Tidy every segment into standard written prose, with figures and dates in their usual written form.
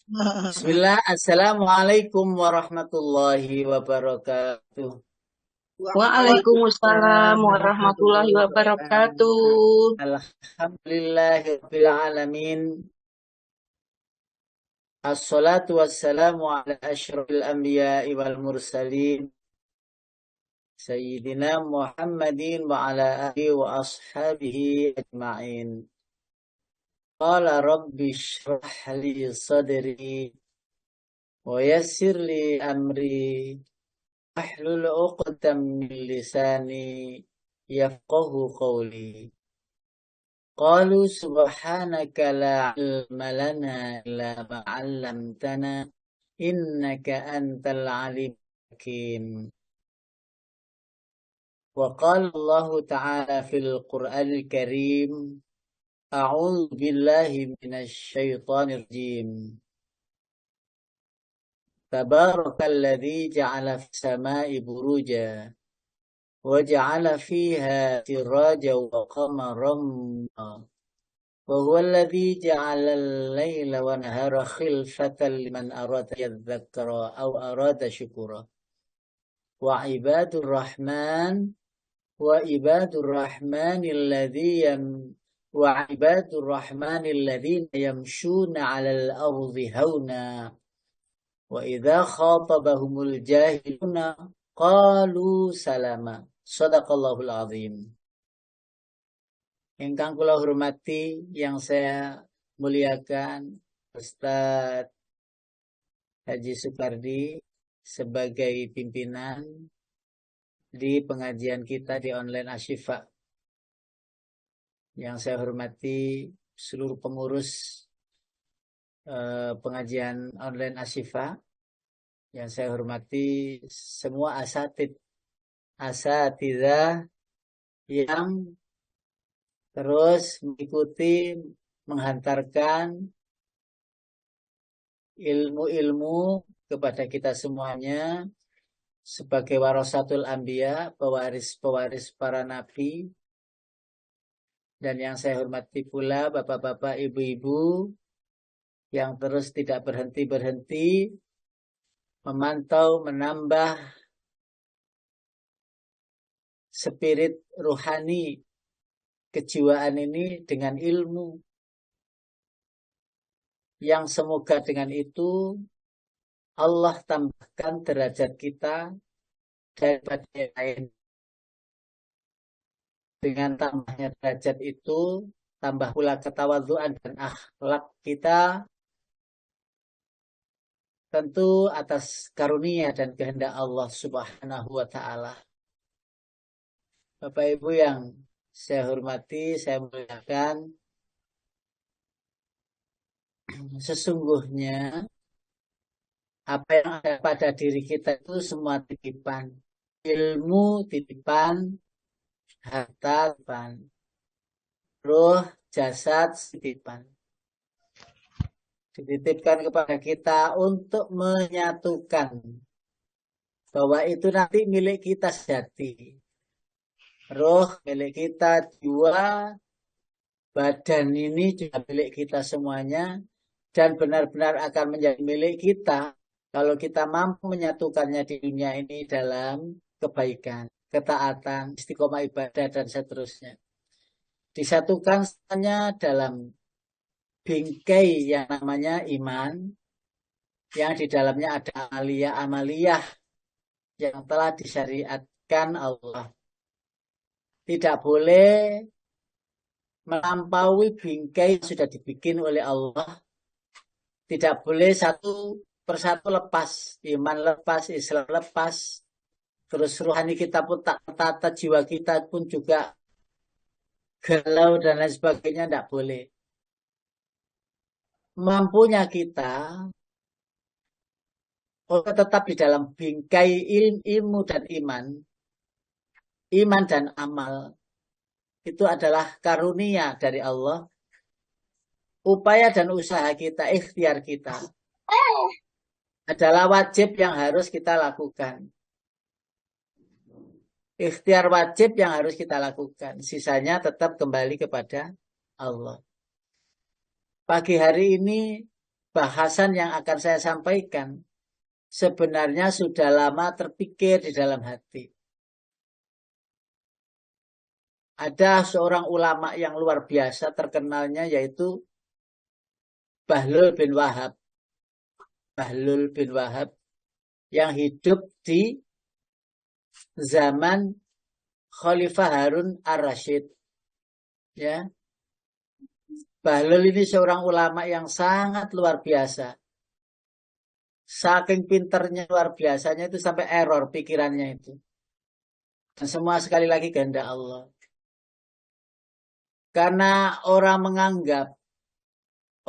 Bismillah, Assalamualaikum warahmatullahi wabarakatuh. Waalaikumsalam Waalaikumsalam warahmatullahi warahmatullahi wabarakatuh. wabarakatuh. Alhamdulillahirabbil alamin. Assalatu wassalamu ala asyrafil anbiya'i wal mursalin. Sayyidina Muhammadin wa ala alihi wa ashabihi ajma'in. Qala rabbi shrah li sadri wa yassir li amri. Ahlul 'uqdatam min lisani yafqahu qawli. Qalu subhanaka la ilma lana illa ma 'allamtana innaka antal alim hakim. Wa qala Allah ta'ala fil Qur'anil Karim, a'udzu billahi minasy syaithanir rajim. Tabarakalladzi ja'ala fis sama'i buruja وجعل فيها سراجا وقمرا وهو الذي جعل الليل والنهار خلفة لمن أراد يذكر أو أراد شكورا وعباد الرحمن وعباد الرحمن وعباد الرحمن الذين يمشون على الأرض هونا وإذا خاطبهم الجاهلون قالوا سلاما. Shadaqallahul azim. Ingkang kula hormati, yang saya muliakan, Ustadz Haji Supardi sebagai pimpinan di pengajian kita di online Asyifa. Yang saya hormati seluruh pengurus pengajian online Asyifa. Yang saya hormati semua asatidzah yang terus mengikuti, menghantarkan ilmu-ilmu kepada kita semuanya sebagai warasatul anbiya, pewaris-pewaris para nabi. Dan yang saya hormati pula bapak-bapak, ibu-ibu yang terus tidak berhenti-berhenti memantau, menambah spirit ruhani kejiwaan ini dengan ilmu yang semoga dengan itu Allah tambahkan derajat kita daripada yang lain. Dengan tambahnya derajat itu tambah pula ketawadhuan dan akhlak kita, tentu atas karunia dan kehendak Allah Subhanahu wa ta'ala. Bapak Ibu yang saya hormati, saya muliakan, sesungguhnya apa yang ada pada diri kita itu semua titipan. Ilmu titipan, harta titipan, roh, jasad titipan. Dititipkan kepada kita untuk menyatukan bahwa itu nanti milik kita sejati. Roh milik kita, jiwa, badan ini juga milik kita semuanya dan benar-benar akan menjadi milik kita kalau kita mampu menyatukannya di dunia ini dalam kebaikan, ketaatan, istiqomah ibadah dan seterusnya. Disatukan hanya dalam bingkai yang namanya iman, yang di dalamnya ada amaliyah-amaliyah yang telah disyariatkan Allah. Tidak boleh melampaui bingkai yang sudah dibikin oleh Allah. Tidak boleh satu persatu lepas. Iman lepas, Islam lepas. Terus rohani kita pun tak tertata, jiwa kita pun juga galau dan lain sebagainya. Tidak boleh. Mampunya kita untuk tetap di dalam bingkai ilmu dan iman. Iman dan amal itu adalah karunia dari Allah. Upaya dan usaha kita, ikhtiar kita adalah wajib yang harus kita lakukan. Ikhtiar wajib yang harus kita lakukan. Sisanya tetap kembali kepada Allah. Pagi hari ini bahasan yang akan saya sampaikan sebenarnya sudah lama terpikir di dalam hati. Ada seorang ulama yang luar biasa terkenalnya yaitu Bahlul bin Wahab. Bahlul bin Wahab yang hidup di zaman Khalifah Harun ar-Rasyid. Ya, Bahlul ini seorang ulama yang sangat luar biasa. Saking pinternya luar biasanya itu sampai error pikirannya itu. Dan semua sekali lagi kehendak Allah. Karena orang menganggap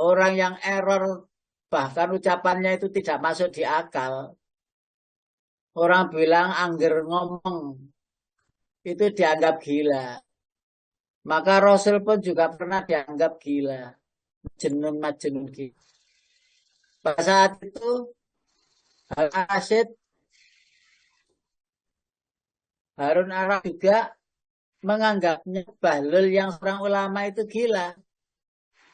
orang yang error bahkan ucapannya itu tidak masuk di akal. Orang bilang angger ngomong itu dianggap gila. Maka Rasul pun juga pernah dianggap gila. Majnun gila. Pada saat itu Al-Asyid Harun Arab juga menganggapnya Bahlul yang seorang ulama itu gila.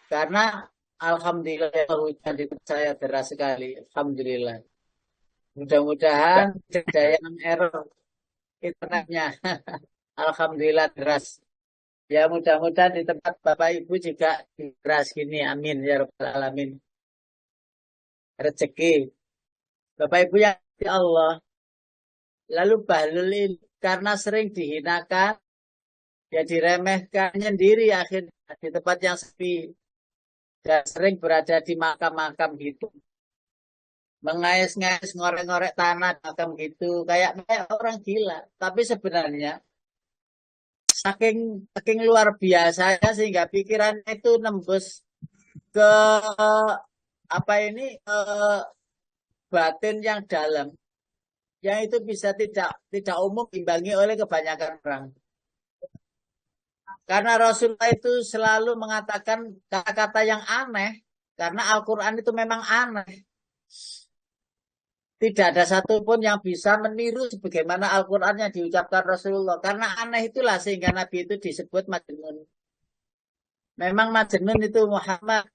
Karena alhamdulillah hujan di saya deras sekali. Alhamdulillah. Mudah-mudahan tidak ada yang error internetnya. Alhamdulillah deras. Ya mudah-mudahan di tempat Bapak Ibu juga deras gini. Amin ya rabbal alamin. Rezeki. Bapak Ibu yang di Allah. Lalu Bahlul ini karena sering dihinakan, ya diremehkan sendiri akhirnya di tempat yang sepi. Dan sering berada di makam-makam gitu. Mengais-ngais, ngorek-ngorek tanah makam gitu. Kayak orang gila. Tapi sebenarnya saking luar biasanya sehingga pikirannya itu nembus ke apa ini batin yang dalam. Yang itu bisa tidak umum diimbangi oleh kebanyakan orang. Karena Rasulullah itu selalu mengatakan kata-kata yang aneh. Karena Al-Quran itu memang aneh. Tidak ada satupun yang bisa meniru sebagaimana Al-Quran yang diucapkan Rasulullah. Karena aneh itulah sehingga Nabi itu disebut Majnun. Memang Majnun itu Muhammad.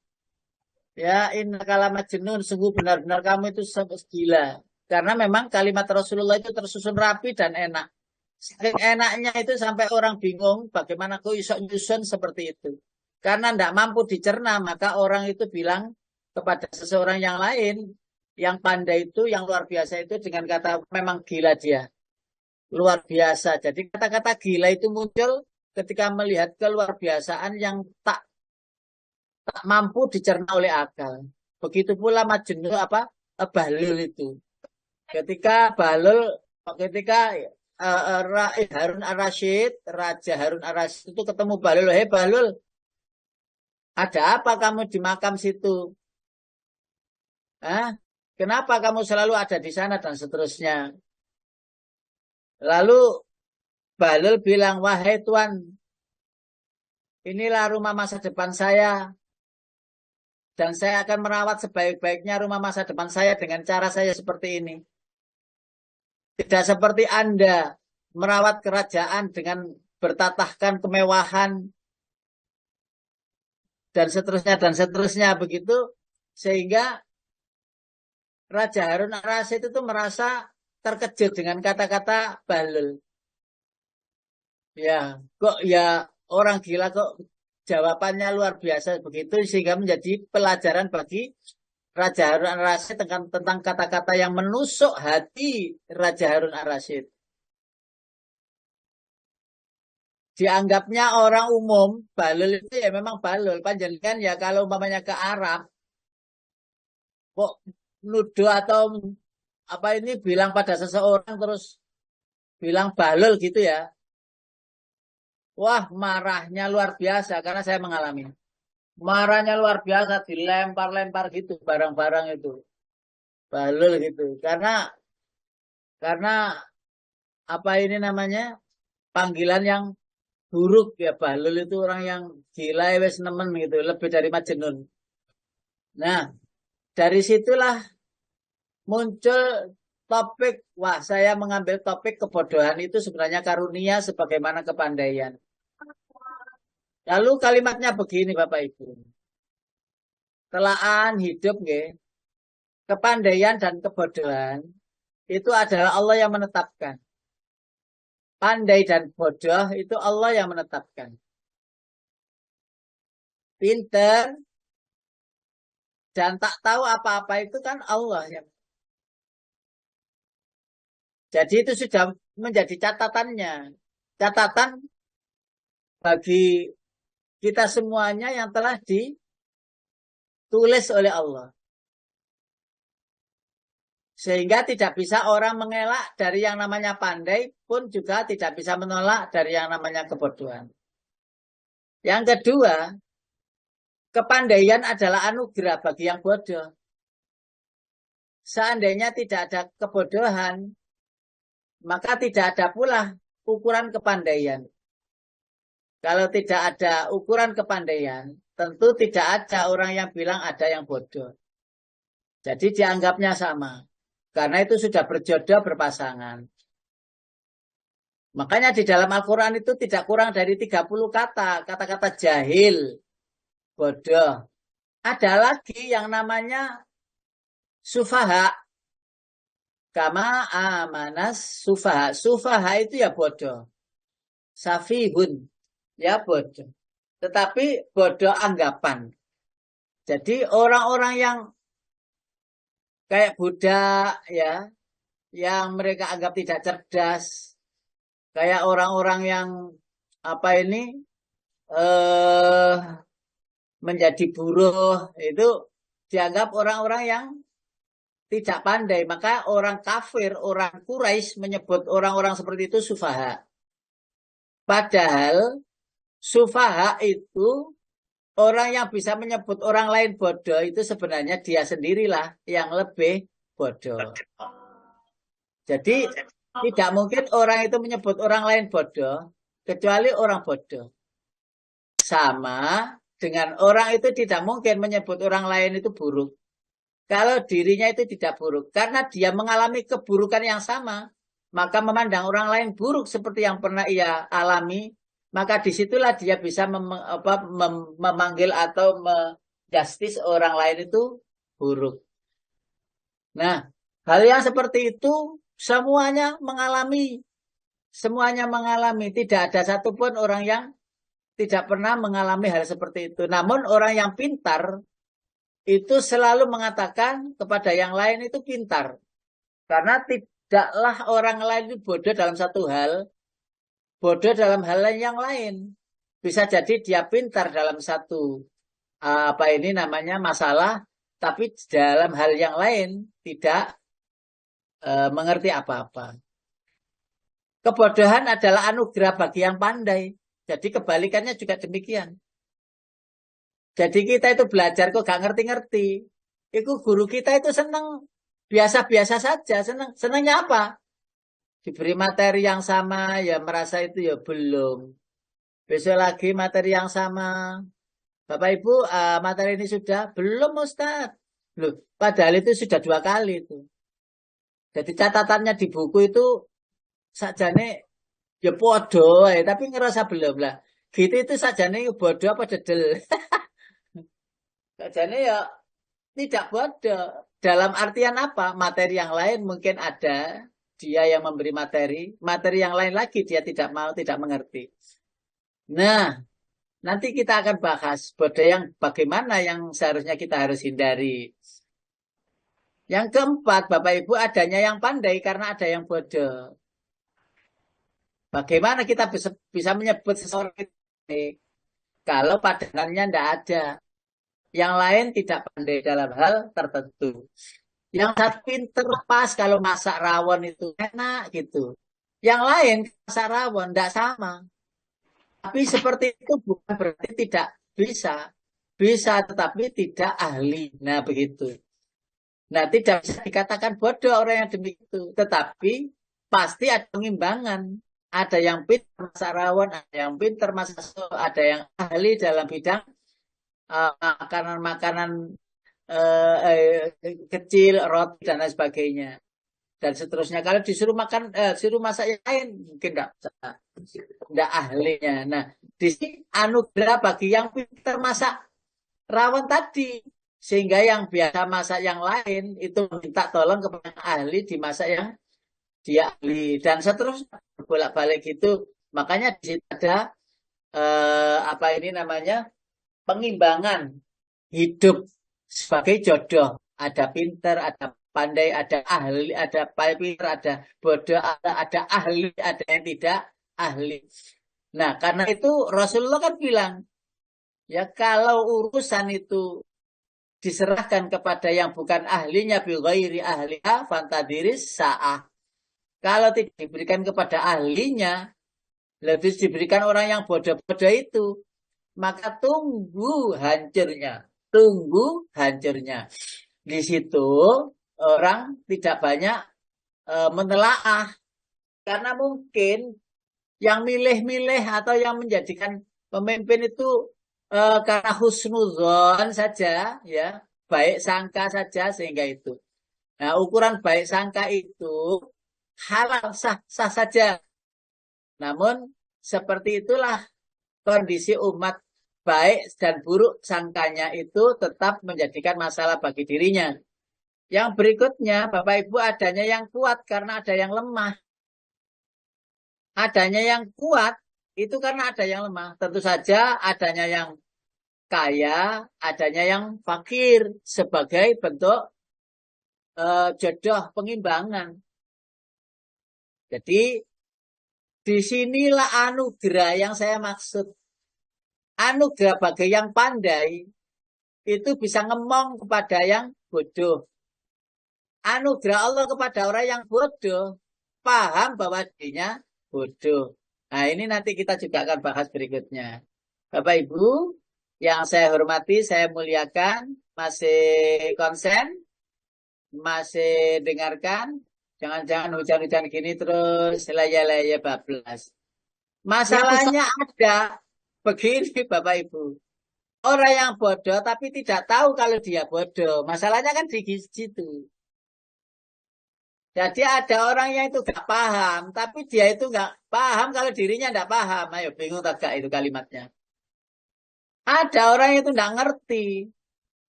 Ya, innakala Majnun. Sungguh benar-benar kamu itu gila. Karena memang kalimat Rasulullah itu tersusun rapi dan enak. Saking enaknya itu sampai orang bingung bagaimana kok iso nyusun seperti itu. Karena tidak mampu dicerna, maka orang itu bilang kepada seseorang yang lain, yang pandai itu, yang luar biasa itu dengan kata memang gila dia. Luar biasa. Jadi kata-kata gila itu muncul ketika melihat keluar biasaan yang tak mampu dicerna oleh akal. Begitu pula Majnun Bahlul itu. Ketika Harun ar-Rasyid, Raja Harun ar-Rasyid itu ketemu Bahlul. Hei Bahlul, ada apa kamu di makam situ? Hah? Kenapa kamu selalu ada di sana dan seterusnya? Lalu Bahlul bilang, wahai Tuan, inilah rumah masa depan saya. Dan saya akan merawat sebaik-baiknya rumah masa depan saya dengan cara saya seperti ini. Tidak seperti Anda merawat kerajaan dengan bertatahkan kemewahan dan seterusnya begitu sehingga Raja Harun ar-Rasyid itu merasa terkejut dengan kata-kata Bahlul. Ya, kok ya orang gila kok jawabannya luar biasa begitu sehingga menjadi pelajaran bagi Raja Harun ar-Rasyid tentang kata-kata yang menusuk hati Raja Harun ar-Rasyid. Dianggapnya orang umum, Bahlul itu ya memang Bahlul. Panjenengan ya kalau umpamanya ke Arab, kok nuduh atau apa ini bilang pada seseorang terus bilang Bahlul gitu ya. Wah marahnya luar biasa karena saya mengalami. Marahnya luar biasa dilempar-lempar gitu barang-barang itu. Bahlul gitu. Karena apa ini namanya panggilan yang buruk ya Bahlul itu orang yang gila wes nemen gitu, lebih dari Majnun. Nah, dari situlah muncul topik, wah saya mengambil topik kebodohan itu sebenarnya karunia sebagaimana kepandaian. Lalu kalimatnya begini Bapak Ibu. telaan hidup nggih, kepandaian dan kebodohan itu adalah Allah yang menetapkan. Pandai dan bodoh itu Allah yang menetapkan. Pinter dan tak tahu apa-apa itu kan Allah yang. Jadi itu sudah menjadi catatannya. Catatan bagi kita semuanya yang telah ditulis oleh Allah. Sehingga tidak bisa orang mengelak dari yang namanya pandai pun juga tidak bisa menolak dari yang namanya kebodohan. Yang kedua, kepandaian adalah anugerah bagi yang bodoh. Seandainya tidak ada kebodohan, maka tidak ada pula ukuran kepandaian. Kalau tidak ada ukuran kepandaian, tentu tidak ada orang yang bilang ada yang bodoh. Jadi dianggapnya sama. Karena itu sudah berjodoh berpasangan. Makanya di dalam Al-Quran itu tidak kurang dari 30 kata. Kata-kata jahil, bodoh. Ada lagi yang namanya sufaha. Kama amanas sufaha. Sufaha itu ya bodoh. Safihun. Ya bodoh. Tetapi bodoh anggapan. Jadi orang-orang yang kayak budak ya, yang mereka anggap tidak cerdas, kayak orang-orang yang apa ini eh menjadi buruh itu dianggap orang-orang yang tidak pandai. Maka orang kafir, orang Quraisy menyebut orang-orang seperti itu sufaha. Padahal sufaha itu orang yang bisa menyebut orang lain bodoh itu sebenarnya dia sendirilah yang lebih bodoh. Jadi tidak mungkin orang itu menyebut orang lain bodoh kecuali orang bodoh. Sama dengan orang itu tidak mungkin menyebut orang lain itu buruk kalau dirinya itu tidak buruk. Karena dia mengalami keburukan yang sama, maka memandang orang lain buruk seperti yang pernah ia alami, maka disitulah dia bisa memanggil atau menjustis orang lain itu buruk. Nah, hal yang seperti itu semuanya mengalami. Semuanya mengalami. Tidak ada satupun orang yang tidak pernah mengalami hal seperti itu. Namun orang yang pintar itu selalu mengatakan kepada yang lain itu pintar. Karena tidaklah orang lain itu bodoh dalam satu hal, bodoh dalam hal yang lain. Bisa jadi dia pintar dalam satu apa ini namanya masalah, tapi dalam hal yang lain tidak mengerti apa-apa. Kebodohan adalah anugerah bagi yang pandai. Jadi kebalikannya juga demikian. Jadi kita itu belajar kok gak ngerti-ngerti. Itu guru kita itu senang biasa-biasa saja. Senangnya apa? Diberi materi yang sama ya merasa itu ya belum. Besok lagi materi yang sama. Bapak Ibu materi ini sudah? Belum Ustaz. Loh, padahal itu sudah 2 kali itu. Jadi catatannya di buku itu sajane ya podo tapi ngerasa belum lah. Gitu itu sajane bodoh apa dedel. Sajane ya tidak bodoh. Dalam artian apa? Materi yang lain mungkin ada dia yang memberi materi, materi yang lain lagi dia tidak mau, tidak mengerti. Nah, nanti kita akan bahas bodoh yang bagaimana yang seharusnya kita harus hindari. Yang keempat, Bapak Ibu, adanya yang pandai karena ada yang bodoh. Bagaimana kita bisa menyebut seseorang ini kalau padanannya tidak ada? Yang lain tidak pandai dalam hal tertentu. Yang satu pinter pas kalau masak rawon itu enak gitu. Yang lain masak rawon tidak sama. Tapi seperti itu bukan berarti tidak bisa. Bisa tetapi tidak ahli. Nah begitu. Nah tidak bisa dikatakan bodoh orang yang demikian. Tetapi pasti ada pengimbangan. Ada yang pintar masak rawon, ada yang pintar masak soto, ada yang ahli dalam bidang makanan-makanan kecil, roti dan lain sebagainya dan seterusnya. Kalau disuruh makan, disuruh masak yang lain mungkin tidak ahlinya. Nah, di sini anugerah bagi yang pintar masak rawon tadi Sehingga yang biasa masak yang lain itu minta tolong kepada ahli di masak yang dia ahli. Dan seterusnya bolak-balik gitu. Makanya di situ ada apa ini namanya pengimbangan hidup sebagai jodoh. Ada pinter, ada pandai, ada ahli, ada pinter, ada bodoh, ada ahli, ada yang tidak ahli. Nah, karena itu Rasulullah kan bilang, ya kalau urusan itu diserahkan kepada yang bukan ahlinya bi ghairi ahliha fantadiris sa'ah. Kalau tidak diberikan kepada ahlinya, lebih diberikan orang yang bodoh-bodoh itu, maka tunggu hancurnya. Tunggu hancurnya. Di situ orang tidak banyak menelaah. Karena mungkin yang milih-milih atau yang menjadikan pemimpin itu karena husnuzon saja, ya, baik sangka saja sehingga itu. Nah, ukuran baik sangka itu halal sah saja. Namun seperti itulah kondisi umat baik dan buruk sangkanya itu tetap menjadikan masalah bagi dirinya. Yang berikutnya, Bapak Ibu, adanya yang kuat karena ada yang lemah. Adanya yang kuat itu karena ada yang lemah. Tentu saja adanya yang kaya, adanya yang fakir sebagai bentuk jodoh pengimbangan. Jadi disinilah anugerah yang saya maksud. Anugerah bagi yang pandai itu bisa ngemong kepada yang bodoh. Anugerah Allah kepada orang yang bodoh, paham bahwa dirinya bodoh. Nah, ini nanti kita juga akan bahas berikutnya. Bapak Ibu, yang saya hormati, saya muliakan, masih konsen, masih dengarkan. Jangan-jangan hujan-hujan gini terus laya-laya bablas. Siap, Ustaz. Masalahnya ada begini, Bapak Ibu. Orang yang bodoh tapi tidak tahu kalau dia bodoh. Masalahnya kan di situ. Jadi ada orang yang itu gak paham, tapi dia itu gak paham kalau dirinya gak paham. Ayo, bingung tak gak itu kalimatnya. Ada orang yang itu gak ngerti,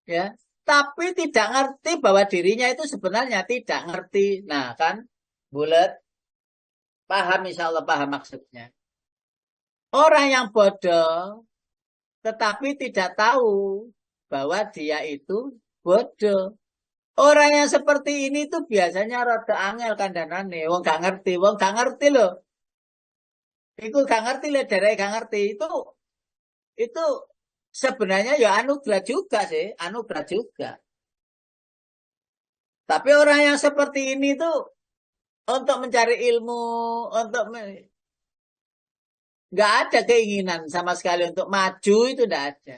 ya, tapi tidak ngerti bahwa dirinya itu sebenarnya tidak ngerti. Nah, kan, bulat, paham, insya Allah paham maksudnya. Orang yang bodoh, tetapi tidak tahu bahwa dia itu bodoh. Orang yang seperti ini tuh biasanya rada angel kandhanane, wong gak ngerti, wong gak ngerti loh. Iku gak ngerti loh, dari gak ngerti itu sebenarnya ya anugerah juga sih, anugerah juga. Tapi orang yang seperti ini tuh untuk mencari ilmu, untuk nggak ada keinginan sama sekali untuk maju itu nggak ada.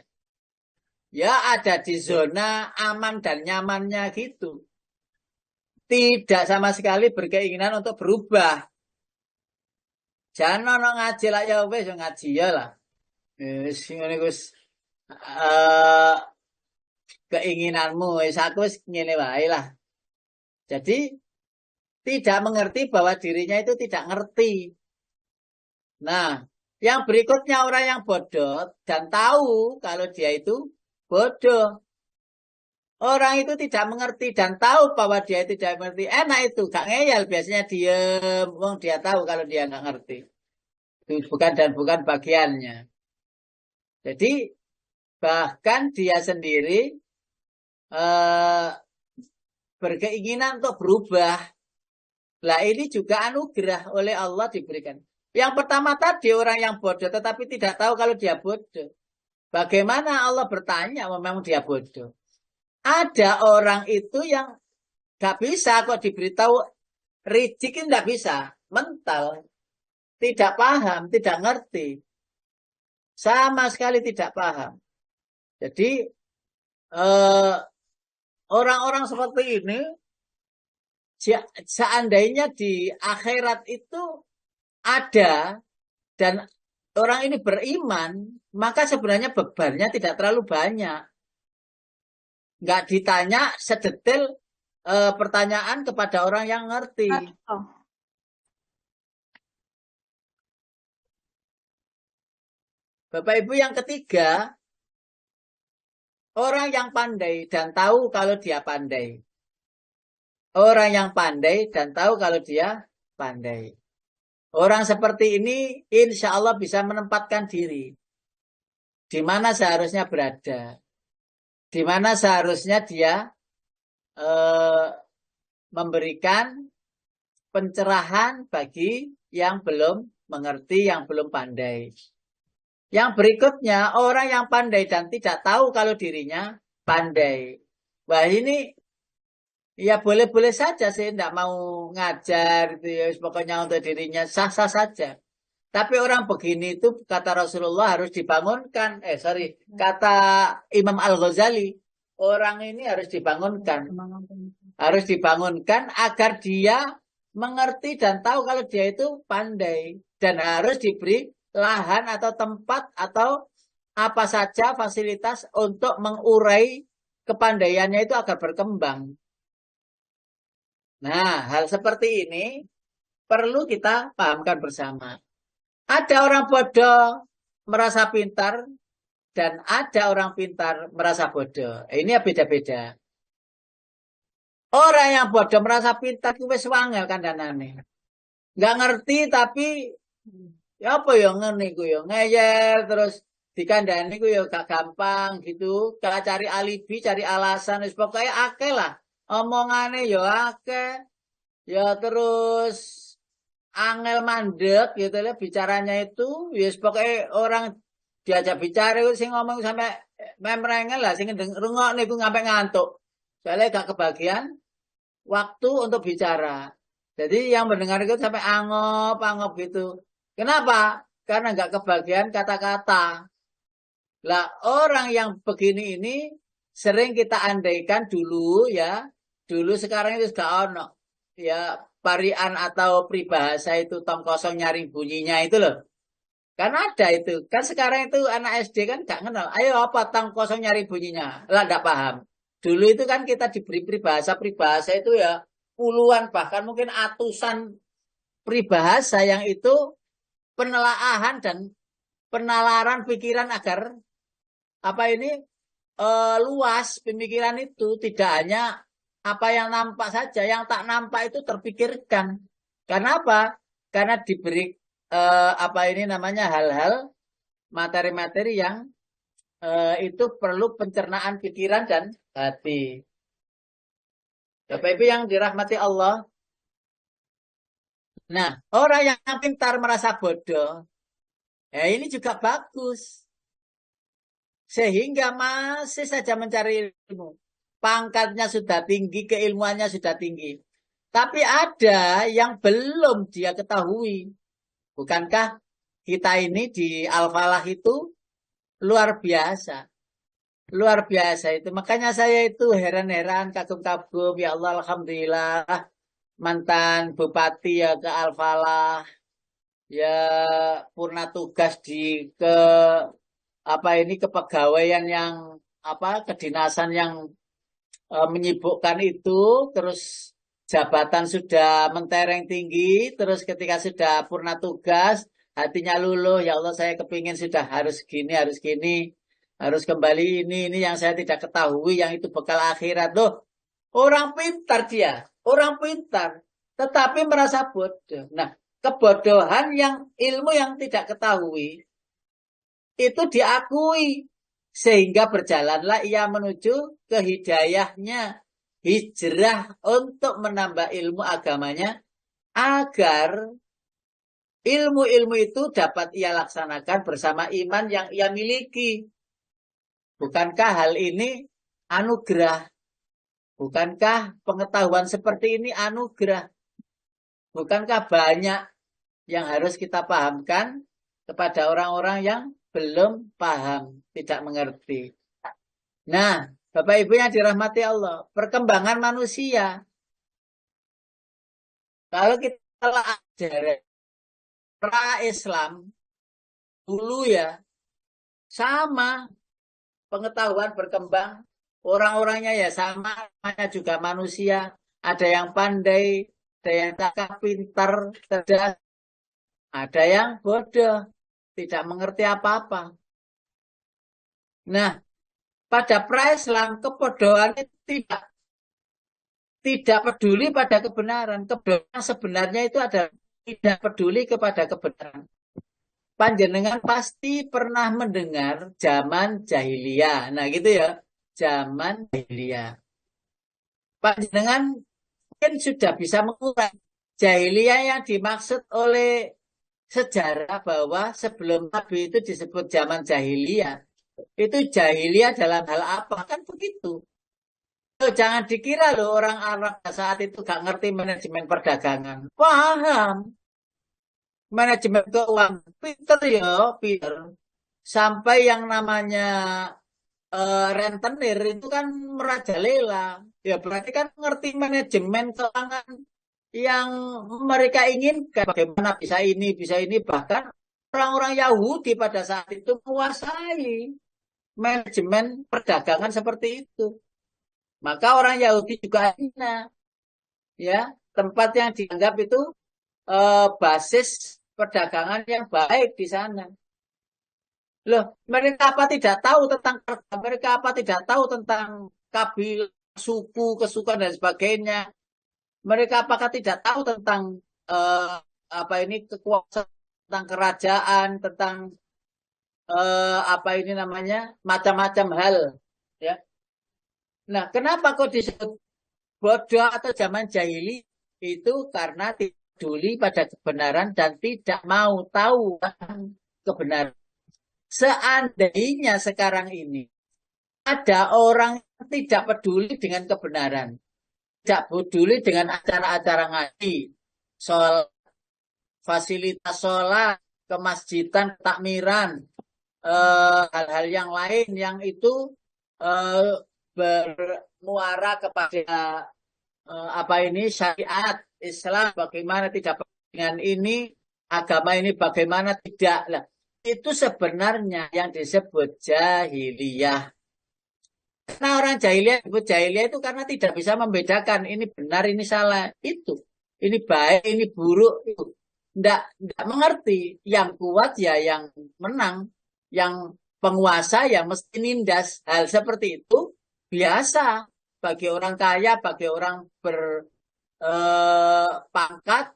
Ya ada di zona aman dan nyamannya gitu. Tidak sama sekali berkeinginan untuk berubah. Jangan ono ngaji lah ya wes ya ngaji ya lah. Wis ngene Gus. Eh, keinginanmu wis aku wis ngene wae lah. Jadi tidak mengerti bahwa dirinya itu tidak ngerti. Nah, yang berikutnya orang yang bodoh dan tahu kalau dia itu bodoh. Orang itu tidak mengerti dan tahu bahwa dia itu tidak mengerti. Enak itu, gak ngeyel. Biasanya diem, wong dia tahu kalau dia nggak ngerti. Itu bukan dan bukan bagiannya. Jadi bahkan dia sendiri eh, berkeinginan untuk berubah. Lah ini juga anugerah oleh Allah diberikan. Yang pertama tadi orang yang bodoh tetapi tidak tahu kalau dia bodoh. Bagaimana Allah bertanya memang dia bodoh. Ada orang itu yang gak bisa kok diberitahu rijikin gak bisa. Mental. Tidak paham, tidak ngerti. Sama sekali tidak paham. Jadi eh, orang-orang seperti ini seandainya di akhirat itu ada dan orang ini beriman, maka sebenarnya bebannya tidak terlalu banyak. Nggak ditanya sedetail pertanyaan kepada orang yang ngerti. Oh, Bapak Ibu yang ketiga, Orang yang pandai dan tahu kalau dia pandai. Orang yang pandai dan tahu kalau dia pandai. Orang seperti ini insya Allah bisa menempatkan diri. Di mana seharusnya berada. Di mana seharusnya dia eh, memberikan pencerahan bagi yang belum mengerti, yang belum pandai. Yang berikutnya, orang yang pandai dan tidak tahu kalau dirinya pandai. Wah ini ya boleh-boleh saja sih, tidak mau ngajar, gitu ya. Pokoknya untuk dirinya sah-sah saja. Tapi orang begini itu kata Rasulullah harus dibangunkan. Kata Imam Al-Ghazali, orang ini harus dibangunkan. Harus dibangunkan agar dia mengerti dan tahu kalau dia itu pandai. Dan harus diberi lahan atau tempat atau apa saja fasilitas untuk mengurai kepandaiannya itu agar berkembang. Nah, hal seperti ini perlu kita pahamkan bersama. Ada orang bodoh merasa pintar dan ada orang pintar merasa bodoh. Ini ya beda-beda. Orang yang bodoh merasa pintar itu wis wangel kandhanane. Nggak ngerti tapi ya apa ya ngene iku ya ngeyel terus dikandani ku ya gak gampang gitu. Kalau cari alibi, cari alasan wis pokoknya akeh lah. Omongane ya akeh. Ya terus angel mandek gitu lah bicaranya itu yes pokoknya orang diajak bicara itu sing ngomong sampai memrengel lah sing rungok niku sampai ngantuk soalnya gak kebagian waktu untuk bicara jadi yang mendengar itu sampai angop gitu kenapa karena nggak kebagian kata-kata lah orang yang begini ini sering kita andaikan dulu ya dulu sekarang itu sudah ono ya parian atau peribahasa itu tong kosong nyaring bunyinya itu loh. Kan ada itu. Kan sekarang itu anak SD kan gak kenal. Ayo apa tong kosong nyaring bunyinya? Lah gak paham. Dulu itu kan kita diberi peribahasa itu ya puluhan bahkan mungkin atusan peribahasa yang itu penelaahan dan penalaran pikiran agar apa ini luas pemikiran itu tidak hanya apa yang nampak saja, yang tak nampak itu terpikirkan. Karena apa? Karena diberi apa ini namanya hal-hal materi-materi yang itu perlu pencernaan pikiran dan hati. Bapak Ibu yang dirahmati Allah. Nah, orang yang pintar merasa bodoh, ya ini juga bagus. Sehingga masih saja mencari ilmu. Pangkatnya sudah tinggi, keilmuannya sudah tinggi. Tapi ada yang belum dia ketahui. Bukankah kita ini di Al-Falah itu luar biasa. Luar biasa itu. Makanya saya itu heran-heran, kagum-kagum. Ya Allah, Alhamdulillah. Mantan Bupati ya ke Al-Falah. Ya purna tugas di ke apa ini kepegawaian yang apa kedinasan yang menyibukkan itu terus jabatan sudah mentereng tinggi terus ketika sudah purna tugas hatinya luluh ya Allah saya kepingin sudah harus gini harus kembali ini yang saya tidak ketahui yang itu bekal akhirat loh orang pintar dia orang pintar tetapi merasa bodoh nah kebodohan yang ilmu yang tidak ketahui itu diakui sehingga berjalanlah ia menuju ke hidayahnya hijrah untuk menambah ilmu agamanya agar ilmu-ilmu itu dapat ia laksanakan bersama iman yang ia miliki. Bukankah hal ini anugerah? Bukankah pengetahuan seperti ini anugerah? Bukankah banyak yang harus kita pahamkan kepada orang-orang yang belum paham, tidak mengerti. Nah, Bapak Ibu yang dirahmati Allah, perkembangan manusia. Kalau kita pelajari pra-Islam, dulu ya, sama pengetahuan berkembang. Orang-orangnya ya sama, namanya juga manusia. Ada yang pandai, ada yang cakap, pintar, cerdas, ada yang bodoh, tidak mengerti apa-apa. Nah, pada pra-Islam kebodohan itu tidak peduli pada kebenaran. Kebodohan sebenarnya itu adalah tidak peduli kepada kebenaran. Panjenengan pasti pernah mendengar zaman jahiliyah. Nah gitu ya, zaman jahiliyah. Panjenengan mungkin sudah bisa mengurai jahiliyah yang dimaksud oleh sejarah bahwa sebelum Nabi itu disebut zaman jahiliyah. Itu jahiliyah dalam hal apa? Kan begitu. Loh, jangan dikira loh orang Arab saat itu gak ngerti manajemen perdagangan. Paham. Manajemen keuangan. Pinter ya, pinter. Sampai yang namanya rentenir itu kan merajalela. Ya berarti kan ngerti manajemen keuangan yang mereka inginkan. Bagaimana bisa ini. Bahkan orang-orang Yahudi pada saat itu menguasai manajemen perdagangan seperti itu. Maka orang Yahudi juga hina, ya tempat yang dianggap itu basis perdagangan yang baik di sana. Loh, mereka apa tidak tahu tentang mereka apa tidak tahu tentang kabilah, suku, kesukaan dan sebagainya. Mereka apakah tidak tahu tentang apa ini kekuasaan, tentang kerajaan, tentang apa ini namanya macam-macam hal, ya. Nah, kenapa kok disebut bodoh atau zaman jahili? Itu karena tidak peduli pada kebenaran dan tidak mau tahu kebenaran. Seandainya sekarang ini ada orang yang tidak peduli dengan kebenaran, tidak peduli dengan acara-acara ngaji, soal fasilitas sholat, kemasjidan, takmiran, hal-hal yang lain yang itu bermuara kepada apa ini syariat Islam, bagaimana tidak dengan ini, agama ini bagaimana tidak lah. Itu sebenarnya yang disebut jahiliyah. Karena orang jahiliyah disebut jahiliyah itu karena tidak bisa membedakan ini benar, ini salah, itu. Ini baik, ini buruk, itu. Tidak mengerti. Yang kuat ya yang menang. Yang penguasa ya mesti nindas. Hal seperti itu biasa bagi orang kaya, bagi orang berpangkat,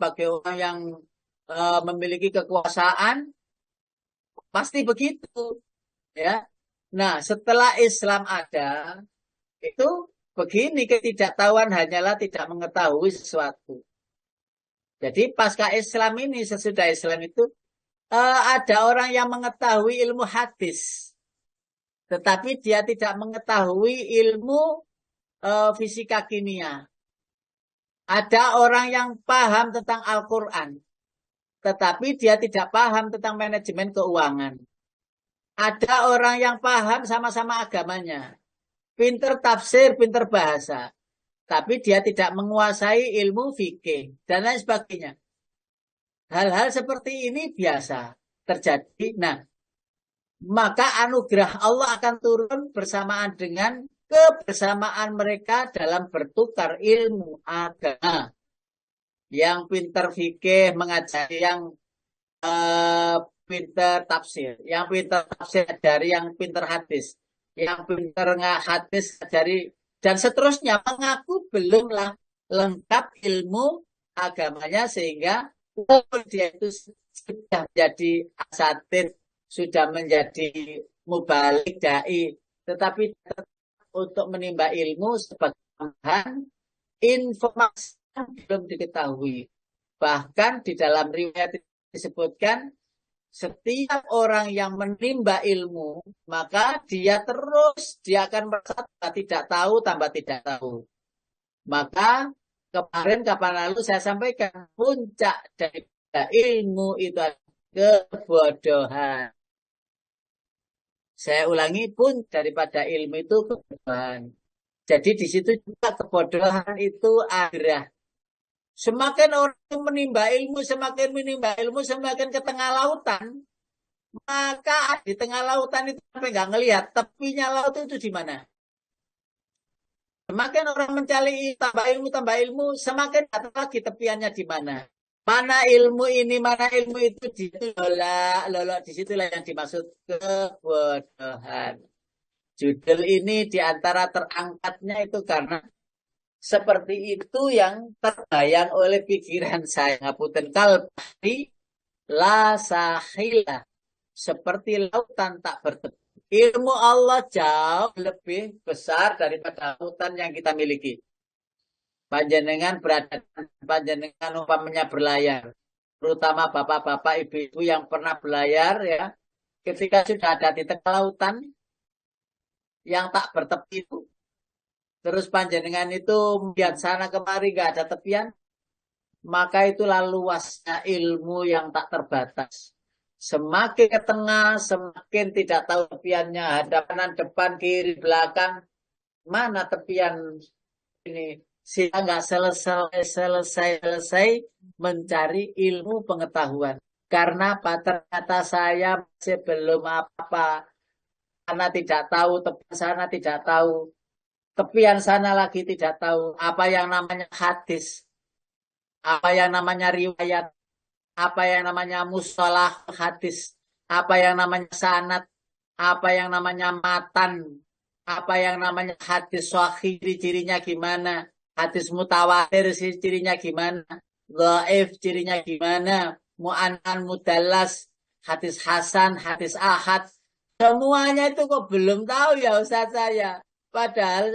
bagi orang yang memiliki kekuasaan, pasti begitu, ya. Nah, setelah Islam ada, itu begini, ketidaktahuan hanyalah tidak mengetahui sesuatu. Jadi pasca Islam ini, sesudah Islam itu, ada orang yang mengetahui ilmu hadis, tetapi dia tidak mengetahui ilmu fisika kimia. Ada orang yang paham tentang Al-Quran, tetapi dia tidak paham tentang manajemen keuangan. Ada orang yang paham sama-sama agamanya, pinter tafsir, pinter bahasa, tapi dia tidak menguasai ilmu fikih dan lain sebagainya. Hal-hal seperti ini biasa terjadi. Nah, maka anugerah Allah akan turun bersamaan dengan kebersamaan mereka dalam bertukar ilmu agama. Yang pinter fikih mengajari yang pinter tafsir, yang pinter tafsir dari yang pinter hadis, yang pinter hadis dari dan seterusnya, mengaku belumlah lengkap ilmu agamanya sehingga dia itu sudah menjadi asatid, sudah menjadi mubalik dai, tetapi untuk menimba ilmu sebagai tambahan informasi yang belum diketahui. Bahkan di dalam riwayat disebutkan setiap orang yang menimba ilmu, maka dia akan merasa tidak tahu, tambah tidak tahu. Maka kemarin kapan lalu saya sampaikan puncak dari ilmu itu adalah kebodohan. Saya ulangi, pun daripada ilmu itu kebodohan. Jadi di situ juga kebodohan itu ada. Semakin orang menimba ilmu, semakin ke tengah lautan. Maka di tengah lautan itu sampai nggak ngelihat tepinya laut itu di mana. Semakin orang mencari tambah ilmu, semakin tahu lagi tepiannya di mana. Mana ilmu ini, mana ilmu itu, di situ lolak, disitulah yang dimaksud kebodohan. Judul ini diantara terangkatnya itu karena seperti itu yang terbayang oleh pikiran saya. Ngapunten kalbahri la sahila. Seperti lautan tak bertepi. Ilmu Allah jauh lebih besar daripada lautan yang kita miliki. Panjenengan berada, panjenengan umpamanya berlayar. Terutama bapak-bapak, ibu-ibu yang pernah berlayar ya. Ketika sudah ada di tengah lautan yang tak bertepi itu. Terus panjenengan itu melihat sana kemari gak ada tepian. Maka itulah luasnya ilmu yang tak terbatas. Semakin ke tengah, semakin tidak tahu tepiannya. Hadapan, depan, kiri, belakang. Mana tepian ini? Sehingga nggak selesai mencari ilmu pengetahuan. Karena apa? Ternyata saya masih belum apa-apa. Karena tidak tahu, tepian sana tidak tahu. Tepian sana lagi tidak tahu. Apa yang namanya hadis. Apa yang namanya riwayat. Apa yang namanya mustalah hadis. Apa yang namanya sanad. Apa yang namanya matan. Apa yang namanya hadis sahih, ciri-cirinya gimana. Hadis mutawatir, cirinya gimana. Dhaif, cirinya gimana. Mu'anan, mudallas, hadis hasan, hadis ahad. Semuanya itu kok belum tahu ya Ustaz saya. Padahal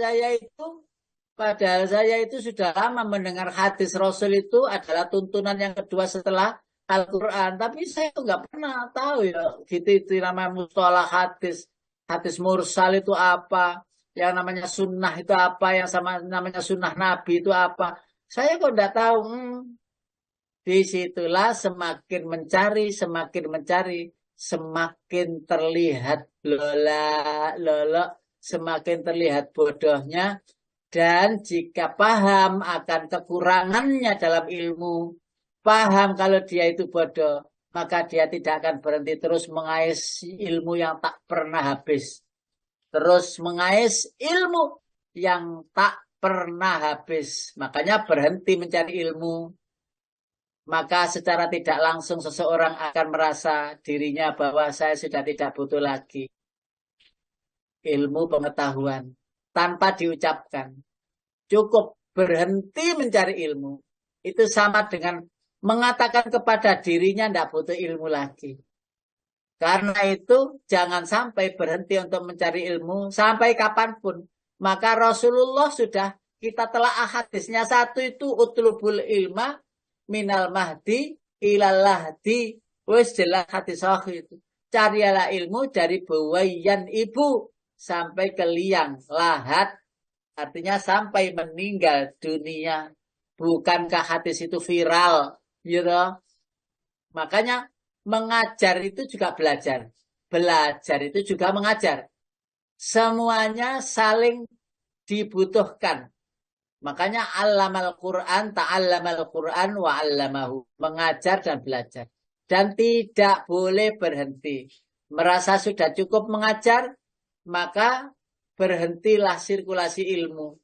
saya itu sudah lama mendengar hadis Rasul itu adalah tuntunan yang kedua setelah Al-Quran. Tapi saya tuh nggak pernah tahu ya. Gitu itu namanya mustalah hadis. Hadis mursal itu apa? Yang namanya sunnah itu apa? Yang sama namanya sunnah Nabi itu apa? Saya kok nggak tahu. Disitulah semakin mencari, semakin terlihat lola, semakin terlihat bodohnya. Dan jika paham akan kekurangannya dalam ilmu, paham kalau dia itu bodoh, maka dia tidak akan berhenti terus mengais ilmu yang tak pernah habis. Terus mengais ilmu yang tak pernah habis. Makanya berhenti mencari ilmu. Maka secara tidak langsung seseorang akan merasa dirinya bahwa saya sudah tidak butuh lagi ilmu pengetahuan. Tanpa diucapkan. Cukup berhenti mencari ilmu. Itu sama dengan mengatakan kepada dirinya tidak butuh ilmu lagi. Karena itu jangan sampai berhenti untuk mencari ilmu sampai kapanpun. Maka Rasulullah sudah kita telah hadisnya satu itu utlubul ilma minal mahdi ilal lahdi. Wes jelas hadis sahih itu. Carilah ilmu dari buayan ibu sampai ke liang lahat. Artinya sampai meninggal dunia. Bukankah hadis itu viral? Gitu. Makanya mengajar itu juga belajar. Belajar itu juga mengajar. Semuanya saling dibutuhkan. Makanya allamal Quran, ta'allamal Quran wa 'allamahu. Mengajar dan belajar. Dan tidak boleh berhenti. Merasa sudah cukup mengajar, maka berhentilah sirkulasi ilmu.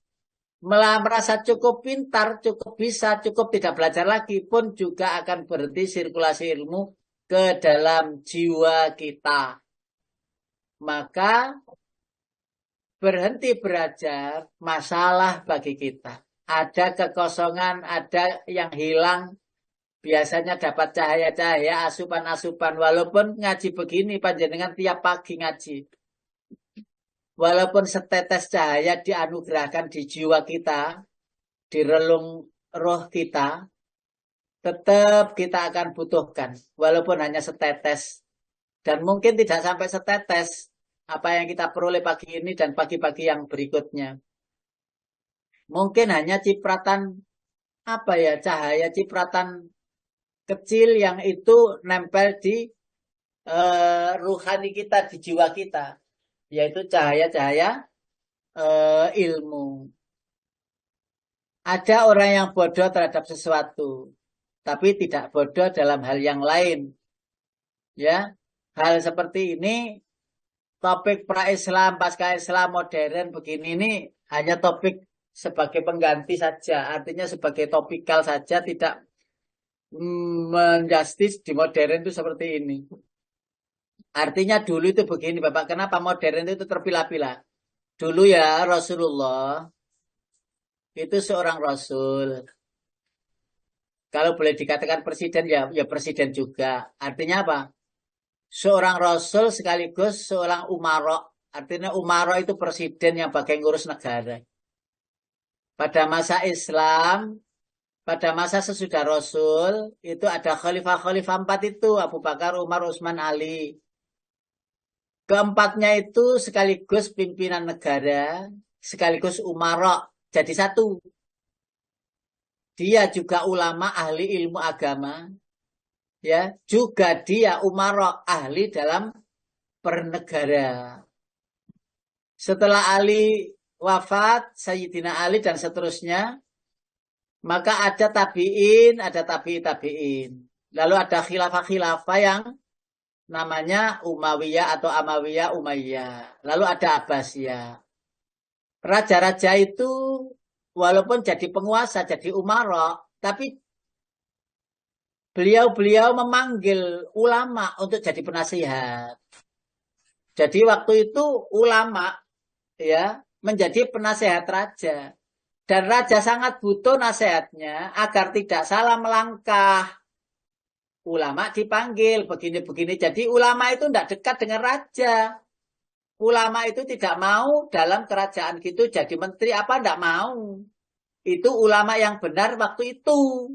Merasa cukup pintar, cukup bisa, cukup tidak belajar lagi pun juga akan berhenti sirkulasi ilmu ke dalam jiwa kita. Maka berhenti belajar masalah bagi kita. Ada kekosongan, ada yang hilang. Biasanya dapat cahaya-cahaya, asupan-asupan. Walaupun ngaji begini, panjenengan tiap pagi ngaji. Walaupun setetes cahaya dianugerahkan di jiwa kita, di relung roh kita, tetap kita akan butuhkan. Walaupun hanya setetes. Dan mungkin tidak sampai setetes apa yang kita peroleh pagi ini dan pagi-pagi yang berikutnya. Mungkin hanya cipratan cahaya cipratan kecil yang itu nempel di ruhani kita, di jiwa kita. Yaitu cahaya-cahaya ilmu. Ada orang yang bodoh terhadap sesuatu, tapi tidak bodoh dalam hal yang lain. Ya, hal seperti ini, topik pra-Islam, pasca-Islam, modern begini ini hanya topik sebagai pengganti saja. Artinya sebagai topikal saja, tidak menjustis di modern itu seperti ini. Artinya dulu itu begini Bapak, kenapa modern itu terpilah-pilah? Dulu ya Rasulullah itu seorang rasul. Kalau boleh dikatakan presiden ya, ya presiden juga. Artinya apa? Seorang rasul sekaligus seorang umaro. Artinya umaro itu presiden yang bagian ngurus negara. Pada masa Islam, pada masa sesudah Rasul, itu ada khalifah-khalifah empat itu, Abu Bakar, Umar, Utsman, Ali. Keempatnya itu sekaligus pimpinan negara, sekaligus umara. Jadi satu. Dia juga ulama ahli ilmu agama, ya. Juga dia umara ahli dalam bernegara. Setelah Ali wafat, Sayyidina Ali dan seterusnya, maka ada tabi'in, ada tabi'in. Lalu ada khilafah-khilafah yang namanya Umayyah atau Amawiyah, Umayyah. Lalu ada Abbasiyah. Raja-raja itu walaupun jadi penguasa, jadi umara, tapi beliau-beliau memanggil ulama untuk jadi penasihat. Jadi waktu itu ulama ya menjadi penasihat raja. Dan raja sangat butuh nasihatnya agar tidak salah melangkah. Ulama dipanggil begini-begini. Jadi ulama itu tidak dekat dengan raja. Ulama itu tidak mau dalam kerajaan gitu jadi menteri apa tidak mau. Itu ulama yang benar waktu itu.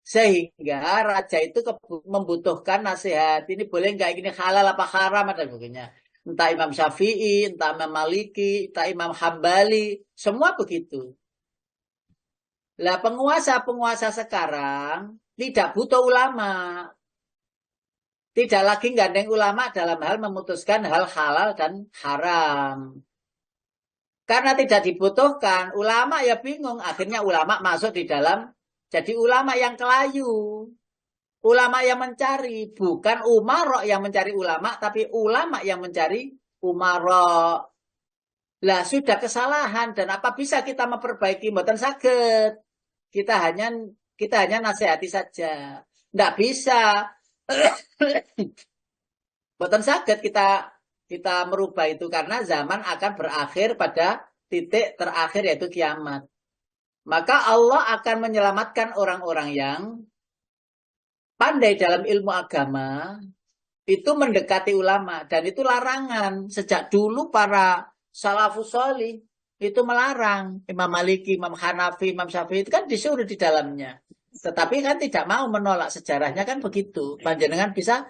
Sehingga raja itu membutuhkan nasihat. Ini boleh nggak ini halal apa haram dan sebagainya. Entah Imam Syafi'i, entah Imam Maliki, entah Imam Hambali. Semua begitu. Lah penguasa-penguasa sekarang tidak butuh ulama. Tidak lagi gandeng ulama dalam hal memutuskan hal halal dan haram. Karena tidak dibutuhkan, ulama ya bingung. Akhirnya ulama masuk di dalam, jadi ulama yang kelayu. Ulama yang mencari, bukan umarok yang mencari ulama, tapi ulama yang mencari umarok. Lah sudah kesalahan dan apa bisa kita memperbaiki? Mboten saged. Kita hanya nasihati saja. Tidak bisa. Mboten saged kita merubah itu karena zaman akan berakhir pada titik terakhir yaitu kiamat. Maka Allah akan menyelamatkan orang-orang yang pandai dalam ilmu agama itu mendekati ulama dan itu larangan. Sejak dulu para salafus sholih itu melarang. Imam Maliki, Imam Hanafi, Imam Syafi'i itu kan disuruh di dalamnya. Tetapi kan tidak mau menolak sejarahnya kan begitu. Panjenengan bisa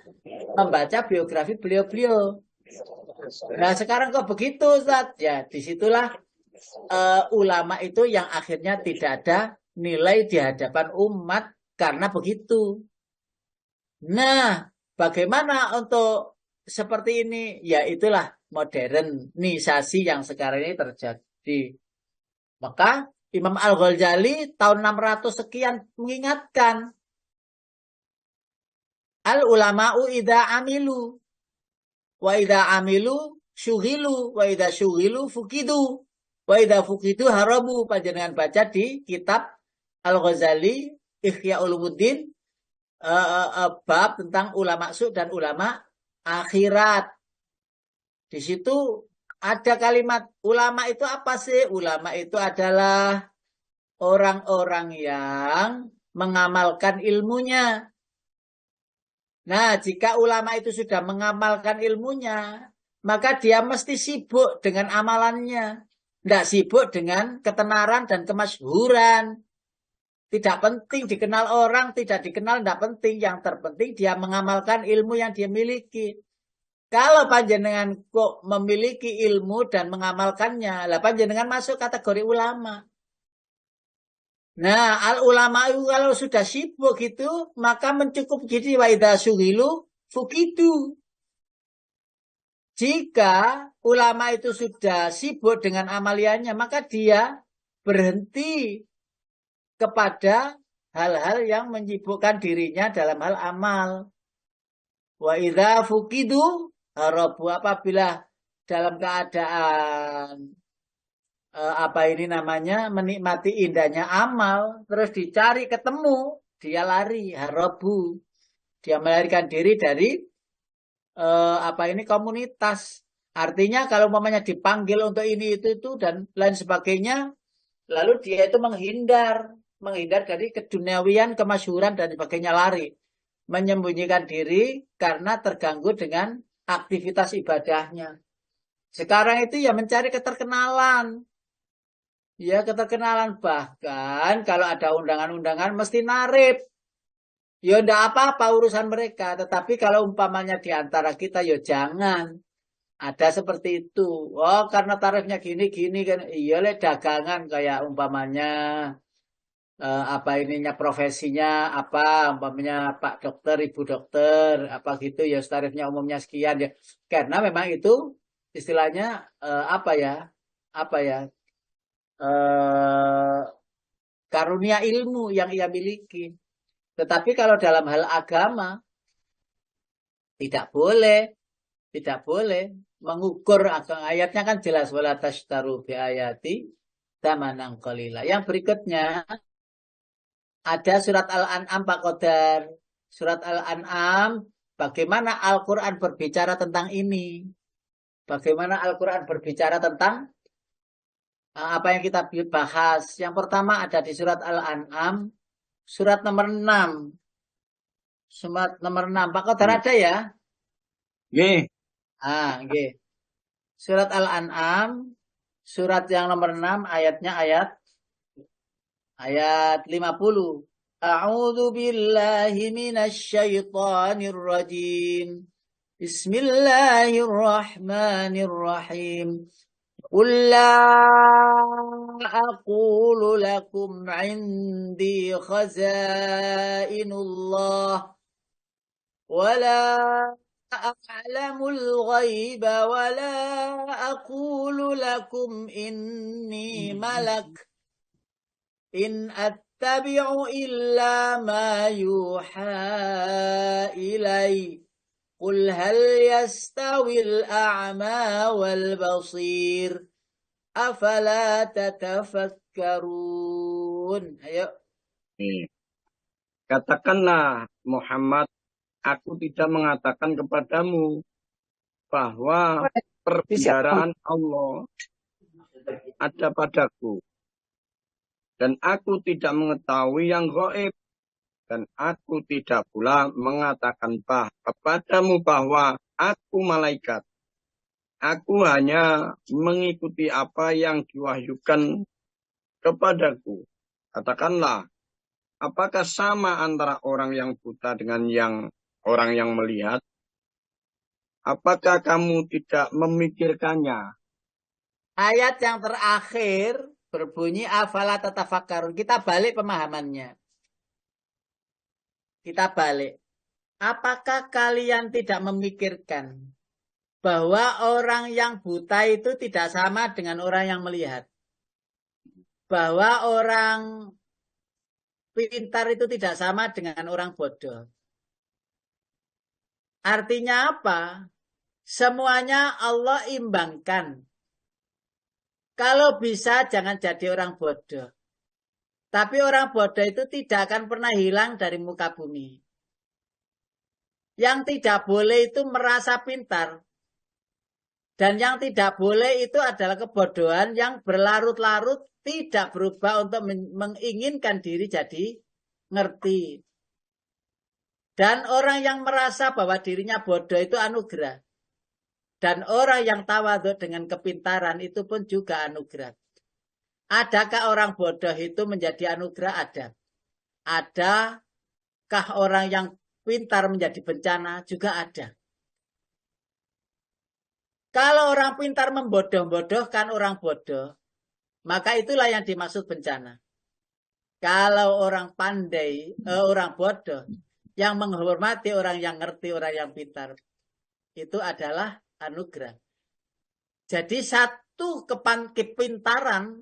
membaca biografi beliau-beliau. Nah sekarang kok begitu Ustaz? Ya disitulah ulama itu yang akhirnya tidak ada nilai di hadapan umat karena begitu. Nah bagaimana untuk seperti ini? Ya itulah modernisasi yang sekarang ini terjadi. Maka Imam Al-Ghazali tahun 600 sekian mengingatkan al-ulama'u idza amilu wa idza amilu syughilu wa idza syughilu fukidu wa idza fukidu harabu. Panjenengan baca di kitab Al-Ghazali Ihya Ulumuddin bab tentang ulama su dan ulama akhirat. Di situ ada kalimat ulama itu apa sih? Ulama itu adalah orang-orang yang mengamalkan ilmunya. Nah, jika ulama itu sudah mengamalkan ilmunya, maka dia mesti sibuk dengan amalannya. Tidak sibuk dengan ketenaran dan kemasyhuran. Tidak penting dikenal orang, tidak dikenal, tidak penting. Yang terpenting dia mengamalkan ilmu yang dia miliki. Kalau panjenengan kok memiliki ilmu dan mengamalkannya, lah panjenengan masuk kategori ulama. Nah, al ulama itu kalau sudah sibuk gitu, maka mencukup jadi wa idza syughilu fukidu. Jika ulama itu sudah sibuk dengan amaliannya, maka dia berhenti kepada hal-hal yang menyibukkan dirinya dalam hal amal. Wa idza fukidu harabu, apabila dalam keadaan apa ini namanya menikmati indahnya amal terus dicari ketemu dia lari harabu, dia melarikan diri dari apa ini komunitas. Artinya kalau umpamanya dipanggil untuk ini itu dan lain sebagainya, lalu dia itu menghindar dari keduniawian, kemasyhuran dan sebagainya, lari, menyembunyikan diri karena terganggu dengan aktivitas ibadahnya. Sekarang itu ya mencari keterkenalan. Ya keterkenalan, bahkan kalau ada undangan-undangan mesti narip. Ya enggak apa-apa urusan mereka, tetapi kalau umpamanya di antara kita ya jangan. Ada seperti itu. Oh, karena tarifnya gini-gini kan. Iya le dagangan kayak umpamanya apa ininya profesinya apa umpamanya Pak Dokter, Ibu Dokter, apa gitu ya tarifnya umumnya sekian ya. Karena memang itu istilahnya apa ya? Apa ya? eh karunia ilmu yang ia miliki. Tetapi kalau dalam hal agama tidak boleh, tidak boleh mengukur. Ayatnya kan jelas wala tashtaru bi ayati tsamanan qalila. Yang berikutnya ada surat Al-An'am Pak Qadar. Surat Al-An'am bagaimana Al-Qur'an berbicara tentang ini? Bagaimana Al-Qur'an berbicara tentang apa yang kita bahas? Yang pertama ada di surat Al-An'am, surat nomor 6. Surat nomor 6. Pak Qadar ada ya? Nggih. Nggih. Surat Al-An'am, surat yang nomor 6, ayatnya ayat 50. A'udzu billahi minasy syaithanir rajim. Bismillahirrahmanirrahim. Qul la aqulu lakum 'indi khazainullah wala أعلم الغيب ولا أقول لكم إني ملك إن أتبع إلا ما يوحى إلي قل هل يستوي الأعمى والبصير أفلا تتفكرون. Ayo. Katakanlah Muhammad, aku tidak mengatakan kepadamu bahwa perbicaraan Allah ada padaku. Dan aku tidak mengetahui yang gaib. Dan aku tidak pula mengatakan kepadamu bahwa aku malaikat. Aku hanya mengikuti apa yang diwahyukan kepadaku. Katakanlah, apakah sama antara orang yang buta dengan orang yang melihat? Apakah kamu tidak memikirkannya? Ayat yang terakhir berbunyi afala tatafakkarun. Kita balik pemahamannya. Kita balik. Apakah kalian tidak memikirkan bahwa orang yang buta itu tidak sama dengan orang yang melihat? Bahwa orang pintar itu tidak sama dengan orang bodoh. Artinya apa? Semuanya Allah imbangkan. Kalau bisa jangan jadi orang bodoh. Tapi orang bodoh itu tidak akan pernah hilang dari muka bumi. Yang tidak boleh itu merasa pintar. Dan yang tidak boleh itu adalah kebodohan yang berlarut-larut tidak berubah untuk menginginkan diri jadi ngerti. Dan orang yang merasa bahwa dirinya bodoh itu anugerah. Dan orang yang tawadhu dengan kepintaran itu pun juga anugerah. Adakah orang bodoh itu menjadi anugerah? Ada. Adakah orang yang pintar menjadi bencana? Juga ada. Kalau orang pintar membodoh-bodohkan orang bodoh, maka itulah yang dimaksud bencana. Kalau orang pandai, orang bodoh, yang menghormati orang yang ngerti, orang yang pintar, itu adalah anugerah. Jadi satu kepintaran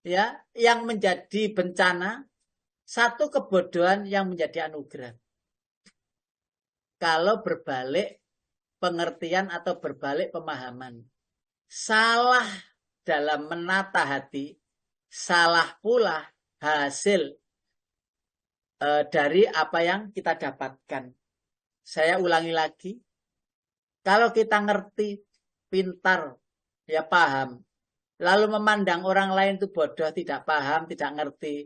ya yang menjadi bencana, satu kebodohan yang menjadi anugerah. Kalau berbalik pengertian atau berbalik pemahaman. Salah dalam menata hati, salah pula hasil dari apa yang kita dapatkan. Saya ulangi lagi. Kalau kita ngerti pintar, ya paham. Lalu memandang orang lain itu bodoh, tidak paham, tidak ngerti,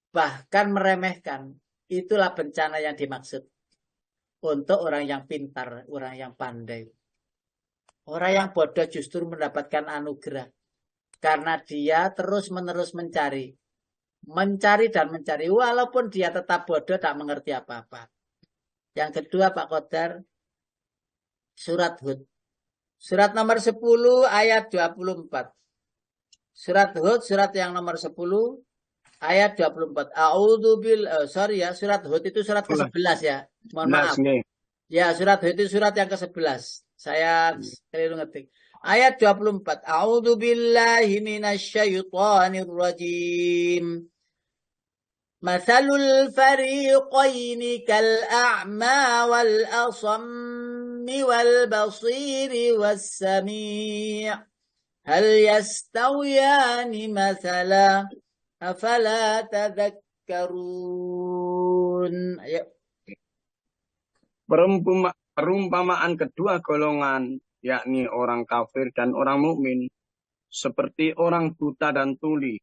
bahkan meremehkan. Itulah bencana yang dimaksud. Untuk orang yang pintar, orang yang pandai. Orang yang bodoh justru mendapatkan anugerah. Karena dia terus-menerus mencari. Mencari dan mencari. Walaupun dia tetap bodoh, tak mengerti apa-apa. Yang kedua Pak Qadar, surat Hud. Surat nomor 10 ayat 24. Surat Hud, surat yang nomor 10 ayat 24. Surat Hud itu surat ke-11 ya. Mohon maaf. Ya, surat Hud itu surat yang ke-11. Saya keliru ngetik. Ayat 24. A'udzu billahi minasyaitonir rajim. Mathalul fariqaini kal a'ma wal asammi wal basiri was sami'. Hal yastawiyani mathala afala tadhakkarun. Ayo. Perumpamaan kedua golongan, yakni orang kafir dan orang mukmin, seperti orang buta dan tuli,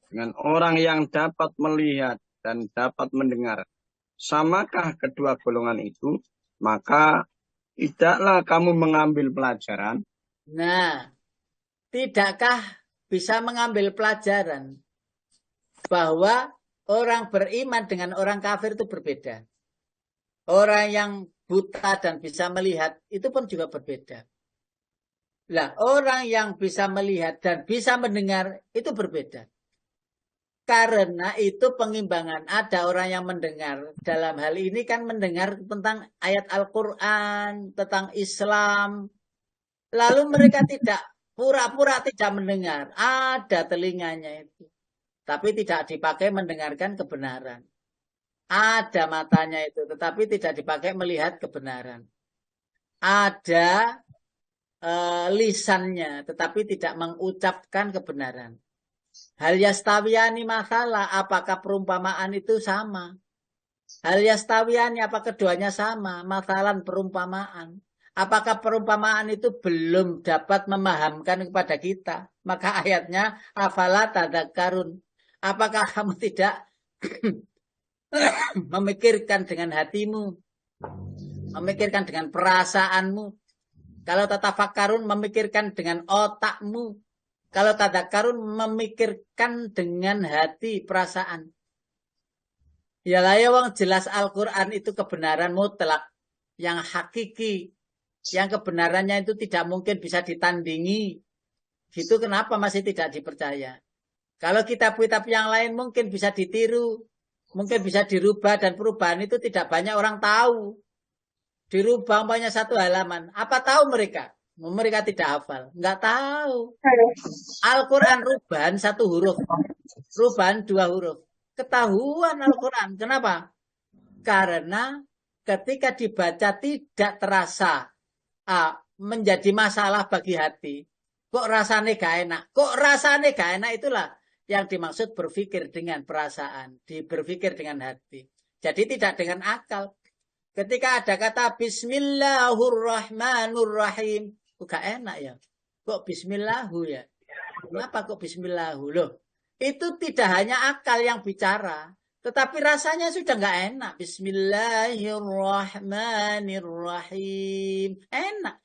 dengan orang yang dapat melihat dan dapat mendengar. Samakah kedua golongan itu? Maka tidaklah kamu mengambil pelajaran. Nah, tidakkah bisa mengambil pelajaran bahwa orang beriman dengan orang kafir itu berbeda? Orang yang buta dan bisa melihat itu pun juga berbeda. Nah, orang yang bisa melihat dan bisa mendengar itu berbeda. Karena itu pengimbangan. Ada orang yang mendengar. Dalam hal ini kan mendengar tentang ayat Al-Quran, tentang Islam. Lalu mereka tidak pura-pura tidak mendengar. Ada telinganya itu. Tapi tidak dipakai mendengarkan kebenaran. Ada matanya itu, tetapi tidak dipakai melihat kebenaran. Ada lisannya, tetapi tidak mengucapkan kebenaran. Hal yastawiyani masalah, apakah perumpamaan itu sama? Hal yastawiyani, apa keduanya sama? Masalan perumpamaan. Apakah perumpamaan itu belum dapat memahamkan kepada kita? Maka ayatnya, afala tadakkarun. Apakah kamu tidak memikirkan dengan hatimu, memikirkan dengan perasaanmu. Kalau tatafakkarun memikirkan dengan otakmu. Kalau tadakkarun memikirkan dengan hati, perasaan. Ya lah ya wong jelas Al-Quran itu kebenaran mutlak, yang hakiki, yang kebenarannya itu tidak mungkin bisa ditandingi. Gitu kenapa masih tidak dipercaya? Kalau kitab-kitab yang lain mungkin bisa ditiru, mungkin bisa dirubah, dan perubahan itu tidak banyak orang tahu. Dirubah banyak satu halaman. Apa tahu mereka? Mereka tidak hafal. Enggak tahu. Al-Quran rubahan satu huruf. Rubahan dua huruf. Ketahuan Al-Quran. Kenapa? Karena ketika dibaca tidak terasa menjadi masalah bagi hati. Kok rasanya gak enak? Kok rasanya gak enak? Itulah yang dimaksud berpikir dengan perasaan, berpikir dengan hati. Jadi tidak dengan akal. Ketika ada kata Bismillahirrahmanirrahim, kok gak enak ya? Kok Bismillahu ya? Kenapa kok Bismillahu? Loh, itu tidak hanya akal yang bicara, tetapi rasanya sudah gak enak. Bismillahirrahmanirrahim. Enak.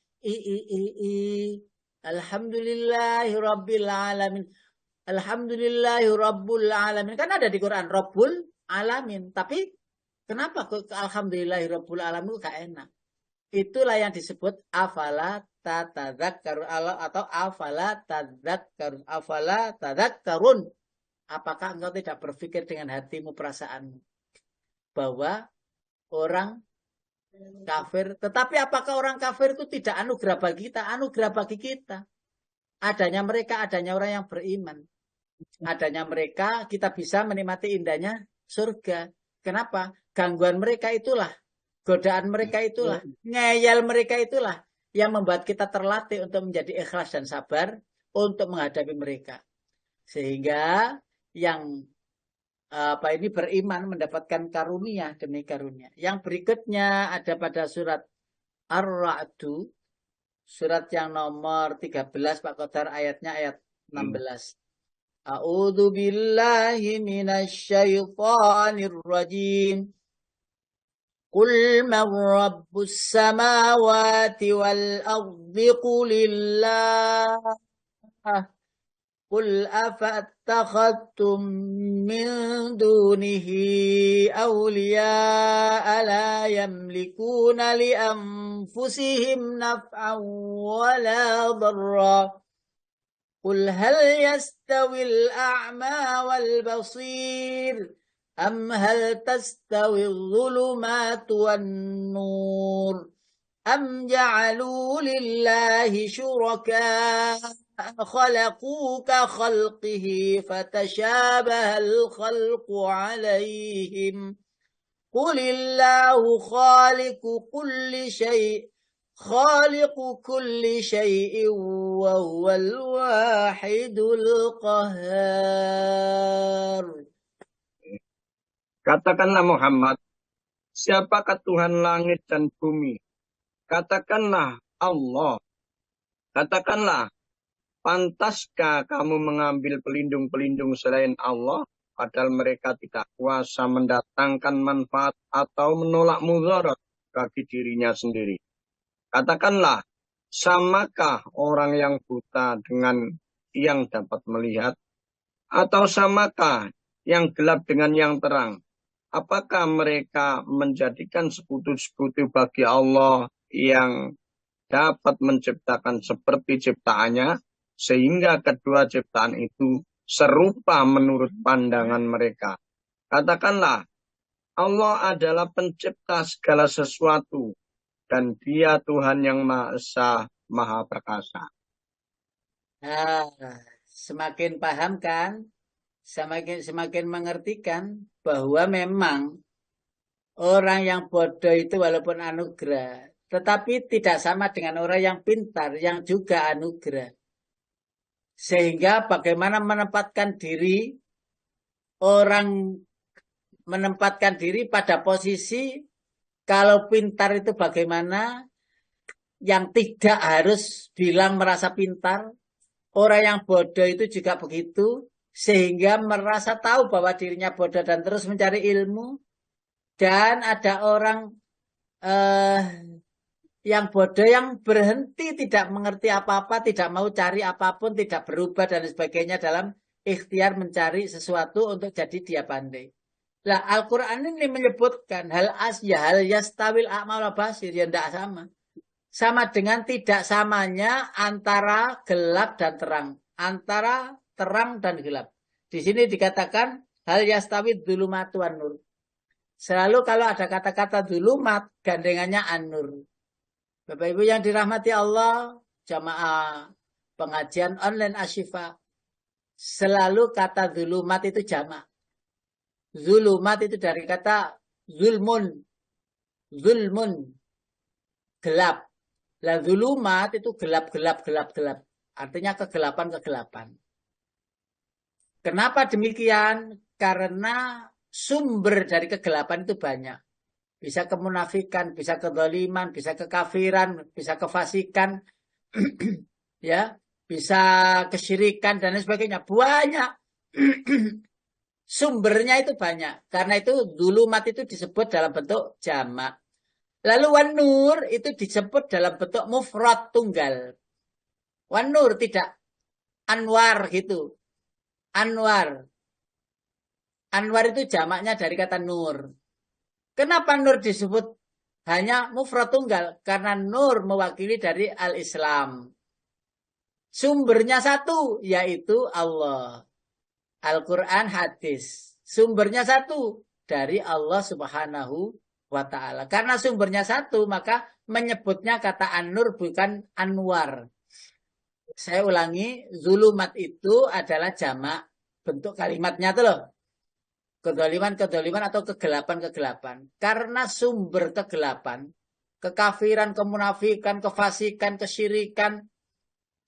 Alhamdulillahirabbil alamin. Alhamdulillahirabbil alamin. Kan ada di Quran Rabbul alamin. Tapi kenapa kok alhamdulillahirabbil alamin gak enak? Itulah yang disebut afala tatadzakkarun atau afala tadzakkarun. Apakah engkau tidak berpikir dengan hatimu, perasaanmu bahwa orang kafir, tetapi apakah orang kafir itu tidak anugerah bagi kita? Anugerah bagi kita. Adanya mereka, adanya orang yang beriman. Adanya mereka, kita bisa menikmati indahnya surga. Kenapa? Gangguan mereka itulah, godaan mereka itulah, ngeyel mereka itulah yang membuat kita terlatih untuk menjadi ikhlas dan sabar untuk menghadapi mereka. Sehingga yang ini beriman mendapatkan karunia demi karunia. Yang berikutnya ada pada surat Ar-Ra'du, surat yang nomor 13 Pak Qadar, ayatnya ayat 16. A'udzu billahi minasyaitonir rajim. Qul man rabbus samawati wal ardi qulillah. قل أفاتخذتم من دونه أولياء لا يملكون لأنفسهم نفعا ولا ضرا قل هل يستوي الأعمى والبصير أم هل تستوي الظلمات والنور أم جعلوا لله شركاء خلقوا كخلقه فتشابه الخلق عليهم قل الله خالق كل شيء وهو الواحد القهار. Katakanlah Muhammad, siapakah Tuhan langit dan bumi? Katakanlah Allah. Katakanlah, pantaskah kamu mengambil pelindung-pelindung selain Allah, padahal mereka tidak kuasa mendatangkan manfaat atau menolak mudarat bagi dirinya sendiri? Katakanlah, samakah orang yang buta dengan yang dapat melihat? Atau samakah yang gelap dengan yang terang? Apakah mereka menjadikan sekutu-sekutu bagi Allah yang dapat menciptakan seperti ciptaannya, sehingga kedua ciptaan itu serupa menurut pandangan mereka? Katakanlah, Allah adalah pencipta segala sesuatu, dan Dia Tuhan yang Maha Esa, Maha Perkasa. Nah, semakin paham kan? Semakin mengertikan bahwa memang orang yang bodoh itu walaupun anugerah, tetapi tidak sama dengan orang yang pintar yang juga anugerah. Sehingga bagaimana menempatkan diri pada posisi kalau pintar itu bagaimana, yang tidak harus bilang merasa pintar. Orang yang bodoh itu juga begitu, sehingga merasa tahu bahwa dirinya bodoh dan terus mencari ilmu. Dan ada orang yang bodoh yang berhenti, tidak mengerti apa-apa, tidak mau cari apapun, tidak berubah dan sebagainya dalam ikhtiar mencari sesuatu untuk jadi dia pandai. Lah Al-Quran ini menyebutkan hal yastawil a'ma wal basir, ya tidak sama. Sama dengan tidak samanya antara gelap dan terang, antara terang dan gelap. Di sini dikatakan hal yastawi dzulumatu wan nur. Selalu kalau ada kata-kata dzulumat, gandengannya an-nur. Bapak Ibu yang dirahmati Allah, jamaah pengajian online Asyifa, selalu kata dzulumat itu jamak. Zulumat itu dari kata zulmun, gelap. Lah zulumat itu gelap. Artinya kegelapan. Kenapa demikian? Karena sumber dari kegelapan itu banyak. Bisa kemunafikan, bisa kedzaliman, bisa kekafiran, bisa kefasikan, ya, bisa kesyirikan dan lain sebagainya. Banyak. Sumbernya itu banyak. Karena itu zulumat itu disebut dalam bentuk jamak. Lalu wan-nur itu disebut dalam bentuk mufrad tunggal. Wan-nur tidak anwar gitu. Anwar itu jamaknya dari kata nur. Kenapa nur disebut hanya mufrad tunggal? Karena nur mewakili dari al-Islam. Sumbernya satu, yaitu Allah. Al-Quran, hadis. Sumbernya satu, dari Allah Subhanahu wa ta'ala. Karena sumbernya satu, maka menyebutnya kata an-nur bukan anwar. Saya ulangi, zulumat itu adalah jamak. Bentuk kalimatnya itu loh. Kedoliman atau kegelapan. Karena sumber kegelapan, kekafiran, kemunafikan, kefasikan, kesyirikan,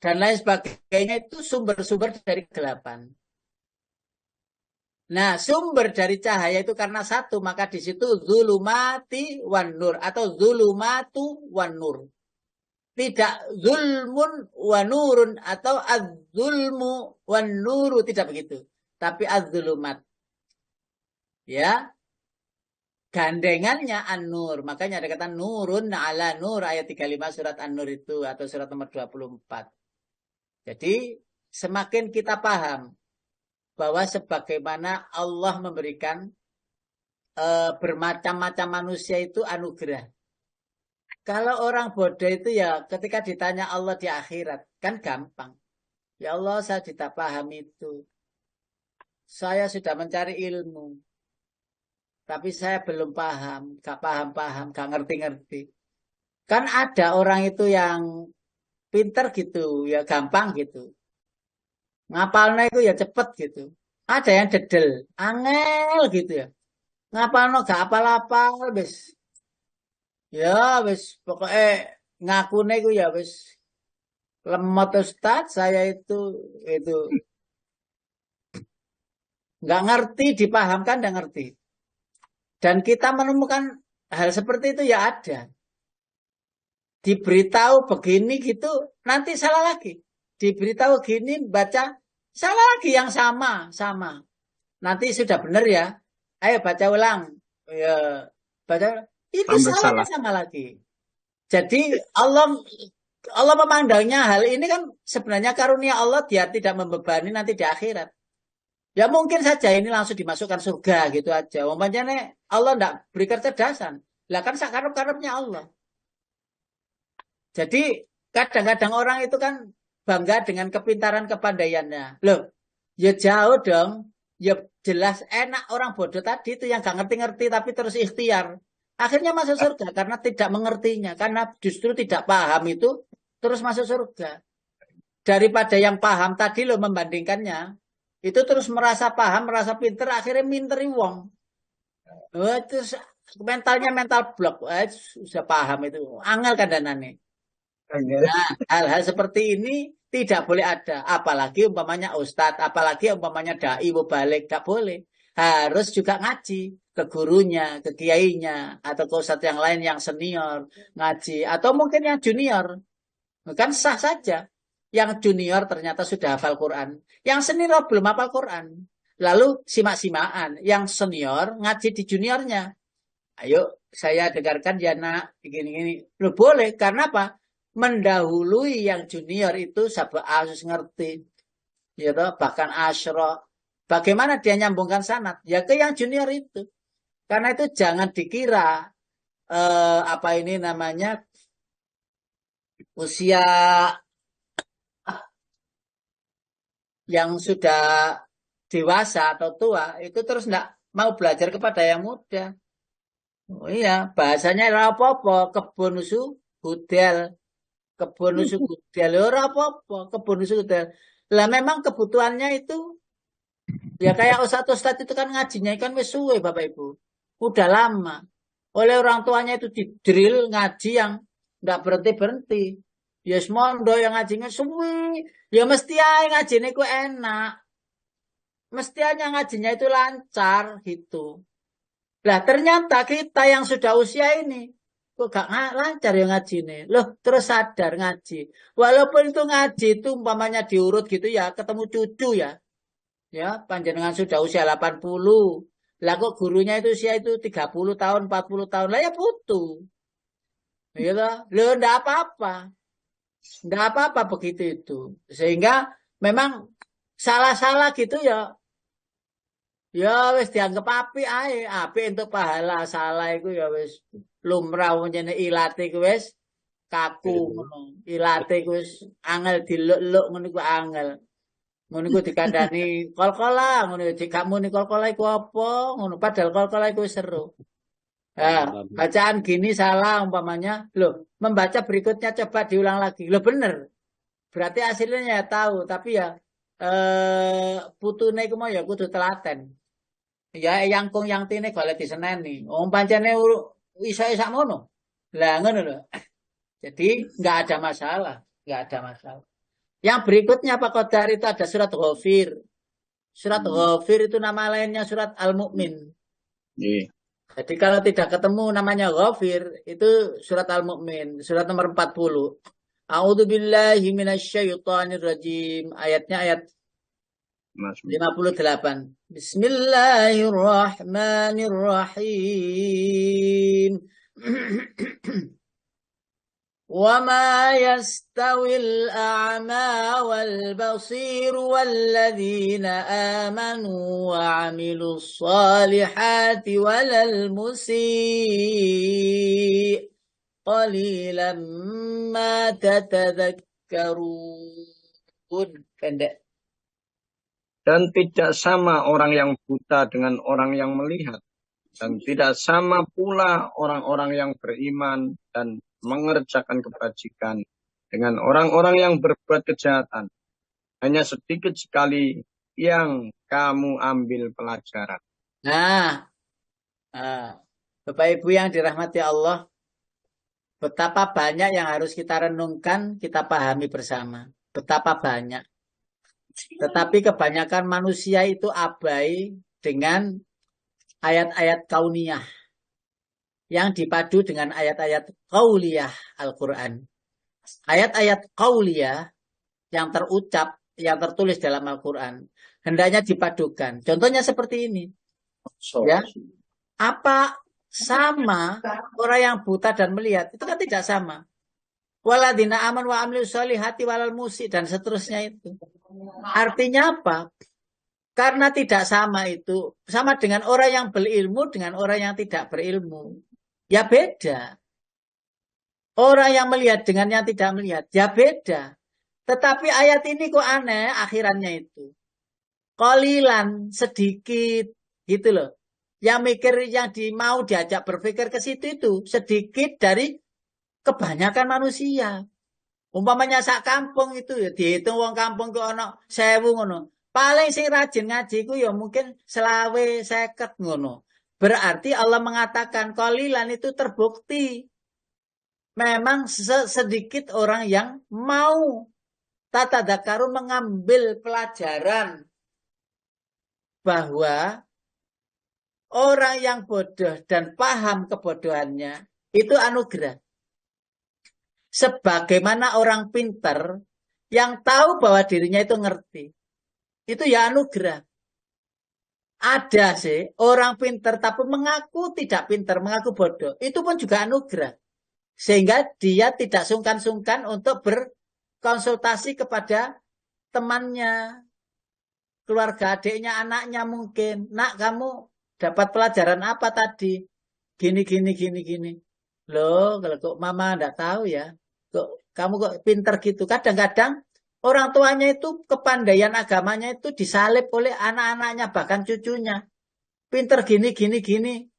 dan lain sebagainya itu sumber-sumber dari kegelapan. Nah, sumber dari cahaya itu karena satu, maka di situ zulumati wan nur atau zulumatu wan nur. Tidak zulmun wa nurun atau az-zulmu wan nuru, tidak begitu. Tapi az-zulumat. Ya, gandengannya an-nur. Makanya ada kata nurun ala nur ayat 35 surat An-Nur itu atau surat nomor 24. Jadi semakin kita paham bahwa sebagaimana Allah memberikan bermacam-macam manusia itu anugerah. Kalau orang bodoh itu ya ketika ditanya Allah di akhirat, kan gampang. Ya Allah, saya tidak paham itu. Saya sudah mencari ilmu. Tapi saya belum paham, gak paham-paham, gak ngerti-ngerti. Kan ada orang itu yang pinter gitu, ya gampang gitu. Ngapalnya itu ya cepet gitu. Ada yang dedel, angel gitu ya. Ngapalnya gak apal-apal, wis. Ya, wis pokoknya ngakune itu ya wis lemot Ustaz, saya itu nggak ngerti, dipahamkan dan ngerti. Dan kita menemukan hal seperti itu ya ada. Diberitahu begini gitu, nanti salah lagi. Diberitahu gini, baca salah lagi yang sama. Nanti sudah benar ya. Ayo baca ulang. Ya, baca itu salahnya sama lagi. Jadi Allah memandangnya hal ini kan sebenarnya karunia Allah, dia tidak membebani nanti di akhirat. Ya mungkin saja ini langsung dimasukkan surga gitu aja. Umpamanya Allah tidak beri kecerdasan. Lah kan sakarep-karepnya Allah. Jadi kadang-kadang orang itu kan bangga dengan kepintaran kepandaiannya. Loh, ya jauh dong. Ya jelas enak orang bodoh tadi itu yang gak ngerti-ngerti tapi terus ikhtiar. Akhirnya masuk surga karena tidak mengertinya. Karena justru tidak paham itu terus masuk surga. Daripada yang paham tadi loh membandingkannya. Itu terus merasa paham, merasa pinter, akhirnya minteri wong. Terus mentalnya mental blok. Sudah paham itu. Angel kandanane. Nah, hal-hal seperti ini tidak boleh ada. Apalagi umpamanya ustadz, apalagi umpamanya dai, mubalik, gak boleh. Harus juga ngaji ke gurunya, ke kiainya, atau ke ustadz yang lain yang senior, ngaji. Atau mungkin yang junior. Kan sah saja. Yang junior ternyata sudah hafal Quran. Yang senior belum hafal Quran. Lalu simak-simaan. Yang senior ngaji di juniornya. Ayo saya dengarkan ya nak. Gini-gini. Loh boleh. Karena apa? Mendahului yang junior itu sabak asus ngerti. Ya toh, bahkan asyra. Bagaimana dia nyambungkan sanad? Ya ke yang junior itu. Karena itu jangan dikira apa ini namanya usia yang sudah dewasa atau tua itu terus enggak mau belajar kepada yang muda. Oh iya, bahasanya apa-apa, kebun usu hudel. Kebun usu hudel ora apa-apa, kebun usu hudel. Lah memang kebutuhannya itu ya kayak ustadz itu kan ngajinya kan wis suwe Bapak Ibu. Udah lama. Oleh orang tuanya itu didrill ngaji yang enggak berhenti-berhenti. Ya semondo yang ngajinya suwi. Ya mesti aja ngajinya itu enak. Mesti aja ngajinya itu lancar gitu. Lah ternyata kita yang sudah usia ini kok gak lancar ya ngajinya. Loh terus sadar ngaji. Walaupun itu ngaji itu umpamanya diurut gitu ya ketemu cucu ya. Ya panjenengan sudah usia 80. Lah kok gurunya itu usia itu 30 tahun, 40 tahun. Lah ya butuh. Gitu. Loh enggak apa-apa. Enggak apa-apa begitu itu. Sehingga memang salah-salah gitu ya. Ya wis dianggap api untuk pahala. Salah itu ya wis lumrah menjadi ilate iku wis kaku ngono. Ilate iku wis angel diluk-luk ngono iku angel. Ngono iku dikandani kol-kola ngono jika muni kol-kola iku apa ngono padahal kol-kola iku seru. Nah, bacaan gini salah umpamanya. Loh, membaca berikutnya coba diulang lagi. Loh bener. Berarti hasilnya ya tahu, tapi ya putune iku mau ya kudu telaten. Ya yang kong yang tine golek diseneni. Wong pancene iso-iso ngono. Lah ngono lho. Jadi enggak ada masalah, enggak ada masalah. Yang berikutnya Pak Qadar itu ada surat Ghafir. Surat Ghafir itu nama lainnya surat Al-Mu'min. Jadi kalau tidak ketemu namanya Ghafir, itu surat Al-Mu'min, surat nomor 40. A'udzubillahi minasyaitonirrajim. Ayatnya ayat 58. Bismillahirrahmanirrahim. وما يستوي الأعمى والبصير والذين آمنوا وعملوا الصالحات ولا المسيء قليلا ما تتذكرون. Pendek. Dan tidak sama orang yang buta dengan orang yang melihat. Dan tidak sama pula orang-orang yang beriman dan mengerjakan kebajikan dengan orang-orang yang berbuat kejahatan. Hanya sedikit sekali yang kamu ambil pelajaran. Nah, Bapak Ibu yang dirahmati Allah, betapa banyak yang harus kita renungkan, kita pahami bersama. Betapa banyak. Tetapi kebanyakan manusia itu abai dengan ayat-ayat kauniyah yang dipadu dengan ayat-ayat qauliyah Al-Quran. Ayat-ayat qauliyah yang terucap, yang tertulis dalam Al-Quran, hendaknya dipadukan. Contohnya seperti ini. Ya, apa sama orang yang buta dan melihat? Itu kan tidak sama. Waladina aman wa amilus solihati walal musik dan seterusnya itu. Artinya apa? Karena tidak sama itu. Sama dengan orang yang berilmu dengan orang yang tidak berilmu. Ya beda. Orang yang melihat dengan yang tidak melihat. Ya beda. Tetapi ayat ini kok aneh akhirannya itu. Qalilan, sedikit. Gitu loh. Yang mikir, yang mau diajak berpikir ke situ itu. Sedikit dari kebanyakan manusia. Umpamanya sak kampung itu ya. Dihitung wong kampung ke ono 1000 ngono. Paling sing rajin ngaji ku ya mungkin 20, 50 ngono. Berarti Allah mengatakan qalilan itu terbukti. Memang sedikit orang yang mau tatadzakaru mengambil pelajaran bahwa orang yang bodoh dan paham kebodohannya itu anugerah. Sebagaimana orang pintar yang tahu bahwa dirinya itu ngerti. Itu ya anugerah. Ada sih orang pintar tapi mengaku tidak pintar, mengaku bodoh. Itu pun juga anugerah. Sehingga dia tidak sungkan-sungkan untuk berkonsultasi kepada temannya, keluarga adiknya, anaknya mungkin. Nak, kamu dapat pelajaran apa tadi? Gini, gini, gini, gini. Loh, kalau kok mama enggak tahu ya. Kok kamu kok pintar gitu. Kadang-kadang orang tuanya itu kepandaian agamanya itu disalib oleh anak-anaknya, bahkan cucunya. Pinter gini, gini, gini.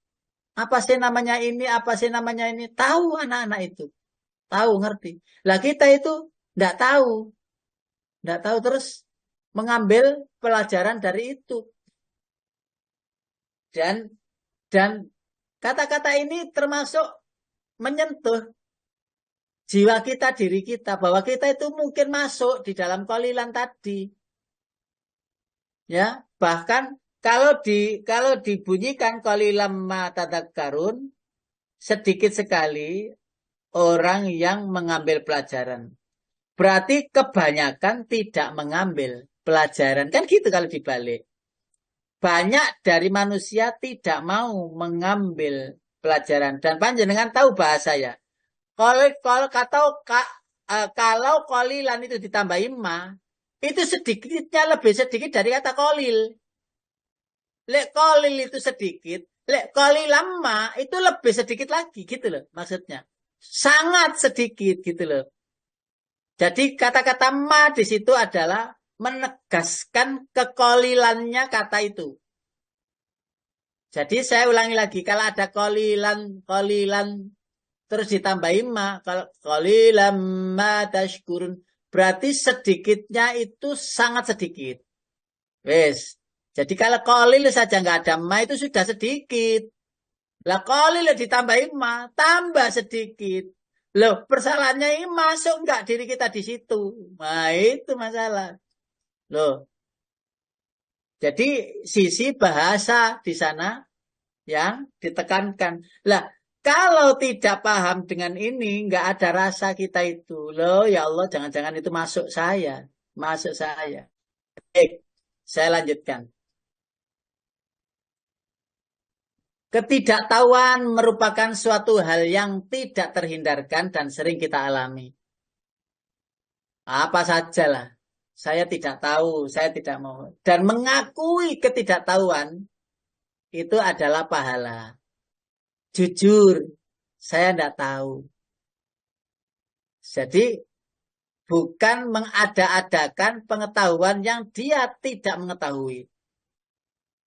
Apa sih namanya ini, apa sih namanya ini. Tahu anak-anak itu. Tahu, ngerti. Lah kita itu enggak tahu. Enggak tahu terus mengambil pelajaran dari itu. Dan kata-kata ini termasuk menyentuh jiwa kita, diri kita, bahwa kita itu mungkin masuk di dalam qalilan tadi. Ya, bahkan kalau dibunyikan qalilan ma tadzakkarun, sedikit sekali orang yang mengambil pelajaran. Berarti kebanyakan tidak mengambil pelajaran. Kan gitu kalau dibalik. Banyak dari manusia tidak mau mengambil pelajaran. Dan panjenengan tahu bahasa ya. Kalau qalilan itu ditambahin ma, itu sedikitnya lebih sedikit dari kata qalil. Lek qalil itu sedikit, lek qalilan ma itu lebih sedikit lagi gitu loh maksudnya. Sangat sedikit gitu loh. Jadi kata-kata ma di situ adalah menegaskan kekolilannya kata itu. Jadi saya ulangi lagi, kalau ada qalilan terus ditambahin ma, kalau qalilan ma tashkurun, berarti sedikitnya itu sangat sedikit. Wes. Jadi kalau qalil saja nggak ada ma itu sudah sedikit. Lah qalil ditambahin ma, tambah sedikit. Loh, persalahannya ini masuk nggak diri kita di situ? Nah, itu masalah. Loh. Jadi sisi bahasa di sana yang ditekankan. Lah, Kalau tidak paham dengan ini, nggak ada rasa kita itu. Loh, ya Allah, jangan-jangan itu masuk saya. Masuk saya. Baik, saya lanjutkan. Ketidaktahuan merupakan suatu hal yang tidak terhindarkan dan sering kita alami. Apa sajalah. Saya tidak tahu, saya tidak mau. Dan mengakui ketidaktahuan itu adalah pahala. Jujur, saya tidak tahu. Jadi, bukan mengada-adakan pengetahuan yang dia tidak mengetahui.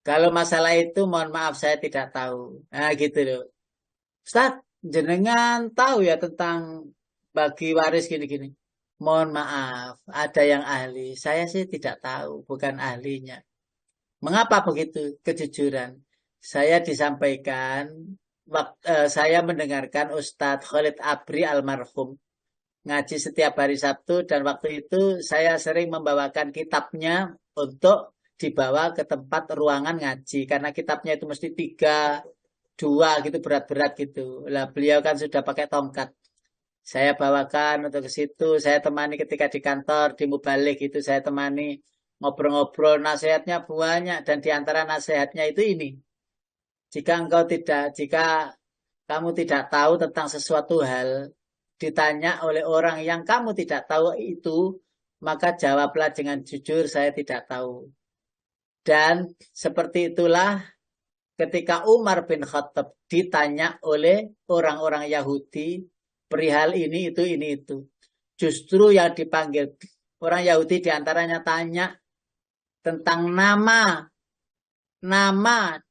Kalau masalah itu, mohon maaf, saya tidak tahu. Nah, gitu loh. Ustaz, jenengan tahu ya tentang bagi waris gini-gini. Mohon maaf, ada yang ahli. Saya sih tidak tahu, bukan ahlinya. Mengapa begitu? Kejujuran. Saya disampaikan, saya mendengarkan Ustadz Khalid Abri almarhum ngaji setiap hari Sabtu dan waktu itu saya sering membawakan kitabnya untuk dibawa ke tempat ruangan ngaji karena kitabnya itu mesti 3, 2 gitu berat-berat gitu. Lah beliau kan sudah pakai tongkat. Saya bawakan untuk ke situ, saya temani ketika di kantor, di Mubalik itu saya temani ngobrol-ngobrol, nasihatnya banyak dan diantara nasihatnya itu ini. Jika kamu tidak tahu tentang sesuatu hal, ditanya oleh orang yang kamu tidak tahu itu, maka jawablah dengan jujur, saya tidak tahu. Dan seperti itulah ketika Umar bin Khattab ditanya oleh orang-orang Yahudi, perihal ini, itu. Justru yang dipanggil orang Yahudi diantaranya tanya tentang nama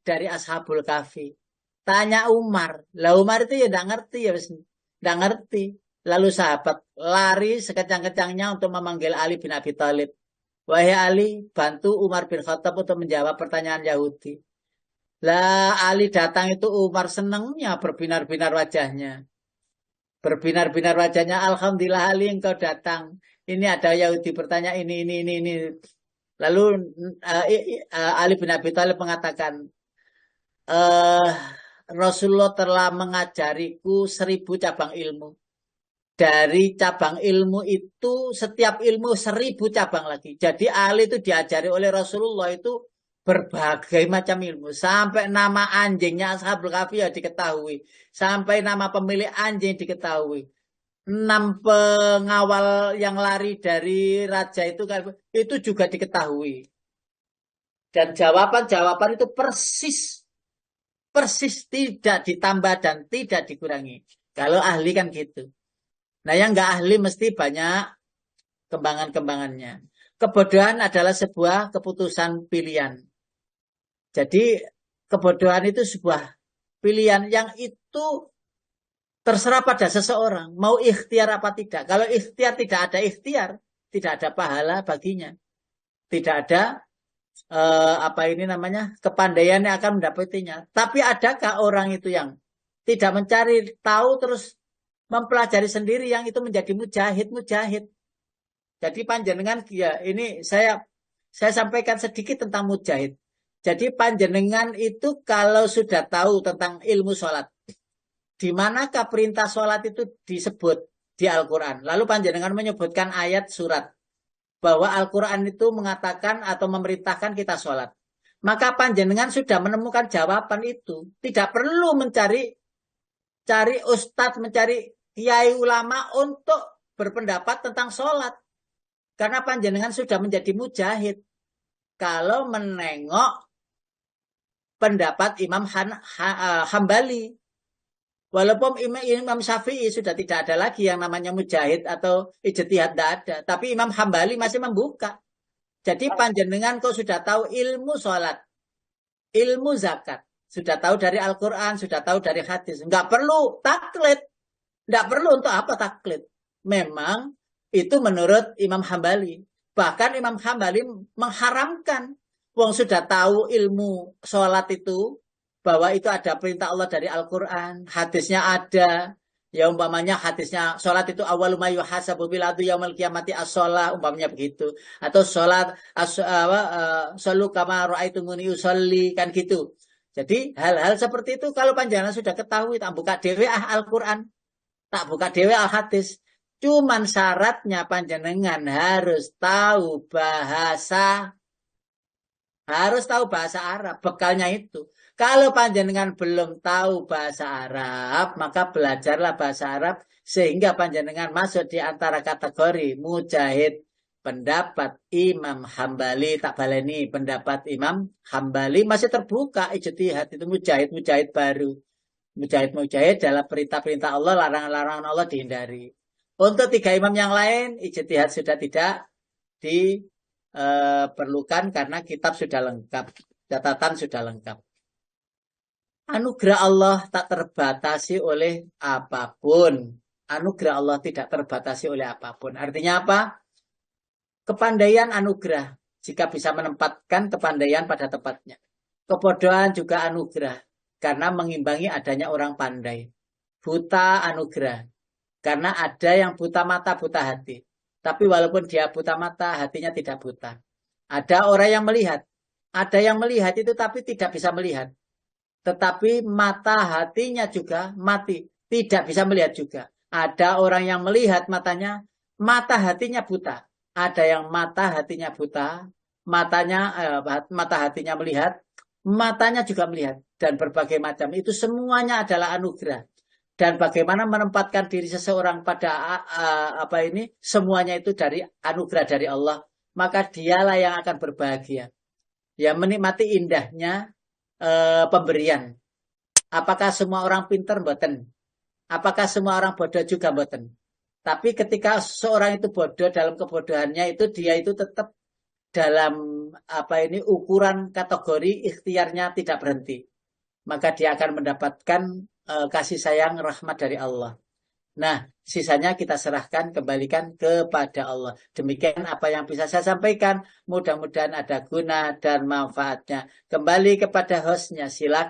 dari Ashabul Kahfi. Tanya Umar. Lah Umar itu ya tidak ngerti ya. Tidak ngerti. Lalu sahabat lari sekejang-kejangnya untuk memanggil Ali bin Abi Thalib. Wahai Ali, bantu Umar bin Khattab untuk menjawab pertanyaan Yahudi. Lah Ali datang itu Umar senangnya berbinar-binar wajahnya. Berbinar-binar wajahnya. Alhamdulillah Ali engkau datang. Ini ada Yahudi bertanya ini. Lalu Ali bin Abi Thalib mengatakan, Rasulullah telah mengajariku 1000 cabang ilmu. Dari cabang ilmu itu, setiap ilmu 1000 cabang lagi. Jadi Ali itu diajari oleh Rasulullah itu berbagai macam ilmu. Sampai nama anjingnya Ashabul Kahfi ya diketahui. Sampai nama pemilik anjing diketahui. 6 pengawal yang lari dari raja itu juga diketahui. Dan jawaban-jawaban itu persis tidak ditambah dan tidak dikurangi. Kalau ahli kan gitu. Nah yang nggak ahli mesti banyak kembangan-kembangannya. Kebodohan adalah sebuah keputusan pilihan. Jadi kebodohan itu sebuah pilihan yang itu terserah pada seseorang. Mau ikhtiar apa tidak. Kalau ikhtiar tidak ada ikhtiar. Tidak ada pahala baginya. Tidak ada kepandaian yang akan mendapatinya. Tapi adakah orang itu yang tidak mencari tahu terus mempelajari sendiri yang itu menjadi mujahid. Jadi panjenengan ya ini saya sampaikan sedikit tentang mujahid. Jadi panjenengan itu kalau sudah tahu tentang ilmu sholat, di manakah perintah sholat itu disebut di Al-Quran. Lalu panjenengan menyebutkan ayat surat bahwa Al-Quran itu mengatakan atau memerintahkan kita sholat. Maka panjenengan sudah menemukan jawaban itu. Tidak perlu mencari ustadz, mencari kiai ulama untuk berpendapat tentang sholat. Karena panjenengan sudah menjadi mujahid. Kalau menengok pendapat Imam Hambali. Walaupun Imam Syafi'i sudah tidak ada lagi yang namanya mujahid atau ijtihad, tidak ada. Tapi Imam Hambali masih membuka. Jadi panjenengan kau sudah tahu ilmu sholat, ilmu zakat. Sudah tahu dari Al-Quran, sudah tahu dari hadis. Nggak perlu taklid. Nggak perlu untuk apa taklid. Memang itu menurut Imam Hambali. Bahkan Imam Hambali mengharamkan. Wong sudah tahu ilmu sholat itu, bahwa itu ada perintah Allah dari Al-Quran. Hadisnya ada. Ya umpamanya hadisnya sholat itu awaluma yuhasabu biladu yaumal qiyamati as-sholah. Umpamanya begitu. Atau sholat shollu kama ra'aitumuni usolli. Kan gitu. Jadi hal-hal seperti itu kalau panjenengan sudah ketahui, tak buka dewe Al-Quran, tak buka dewe Al-Hadis. Cuman syaratnya panjenengan harus tahu bahasa Arab, bekalnya itu. Kalau panjenengan belum tahu bahasa Arab, maka belajarlah bahasa Arab sehingga panjenengan masuk di antara kategori mujahid pendapat Imam Hambali. Tak baleni, pendapat Imam Hambali masih terbuka ijtihad, itu mujahid baru. Mujahid dalam perintah-perintah Allah, larangan-larangan Allah dihindari. Untuk 3 imam yang lain, ijtihad sudah tidak diperlukan karena kitab sudah lengkap, catatan sudah lengkap. Anugerah Allah tak terbatasi oleh apapun. Anugerah Allah tidak terbatasi oleh apapun. Artinya apa? Kepandaian anugerah, jika bisa menempatkan kepandaian pada tempatnya. Kebodohan juga anugerah, karena mengimbangi adanya orang pandai. Buta anugerah, karena ada yang buta mata, buta hati. Tapi walaupun dia buta mata, hatinya tidak buta. Ada orang yang melihat. Ada yang melihat itu tapi tidak bisa melihat. Tetapi mata hatinya juga mati. Tidak bisa melihat juga. Ada orang yang melihat matanya, mata hatinya buta. Ada yang mata hatinya buta, mata hatinya melihat, matanya juga melihat. Dan berbagai macam. Itu semuanya adalah anugerah. Dan bagaimana menempatkan diri seseorang pada semuanya itu dari anugerah dari Allah, maka dialah yang akan berbahagia. Ya, menikmati indahnya pemberian. Apakah semua orang pintar? Mboten. Apakah semua orang bodoh juga? Mboten. Tapi ketika seorang itu bodoh, dalam kebodohannya itu dia itu tetap dalam ukuran kategori ikhtiarnya tidak berhenti. Maka dia akan mendapatkan kasih sayang rahmat dari Allah. Nah, sisanya kita serahkan, kembalikan kepada Allah. Demikian apa yang bisa saya sampaikan. Mudah-mudahan ada guna dan manfaatnya. Kembali kepada hostnya, silakan.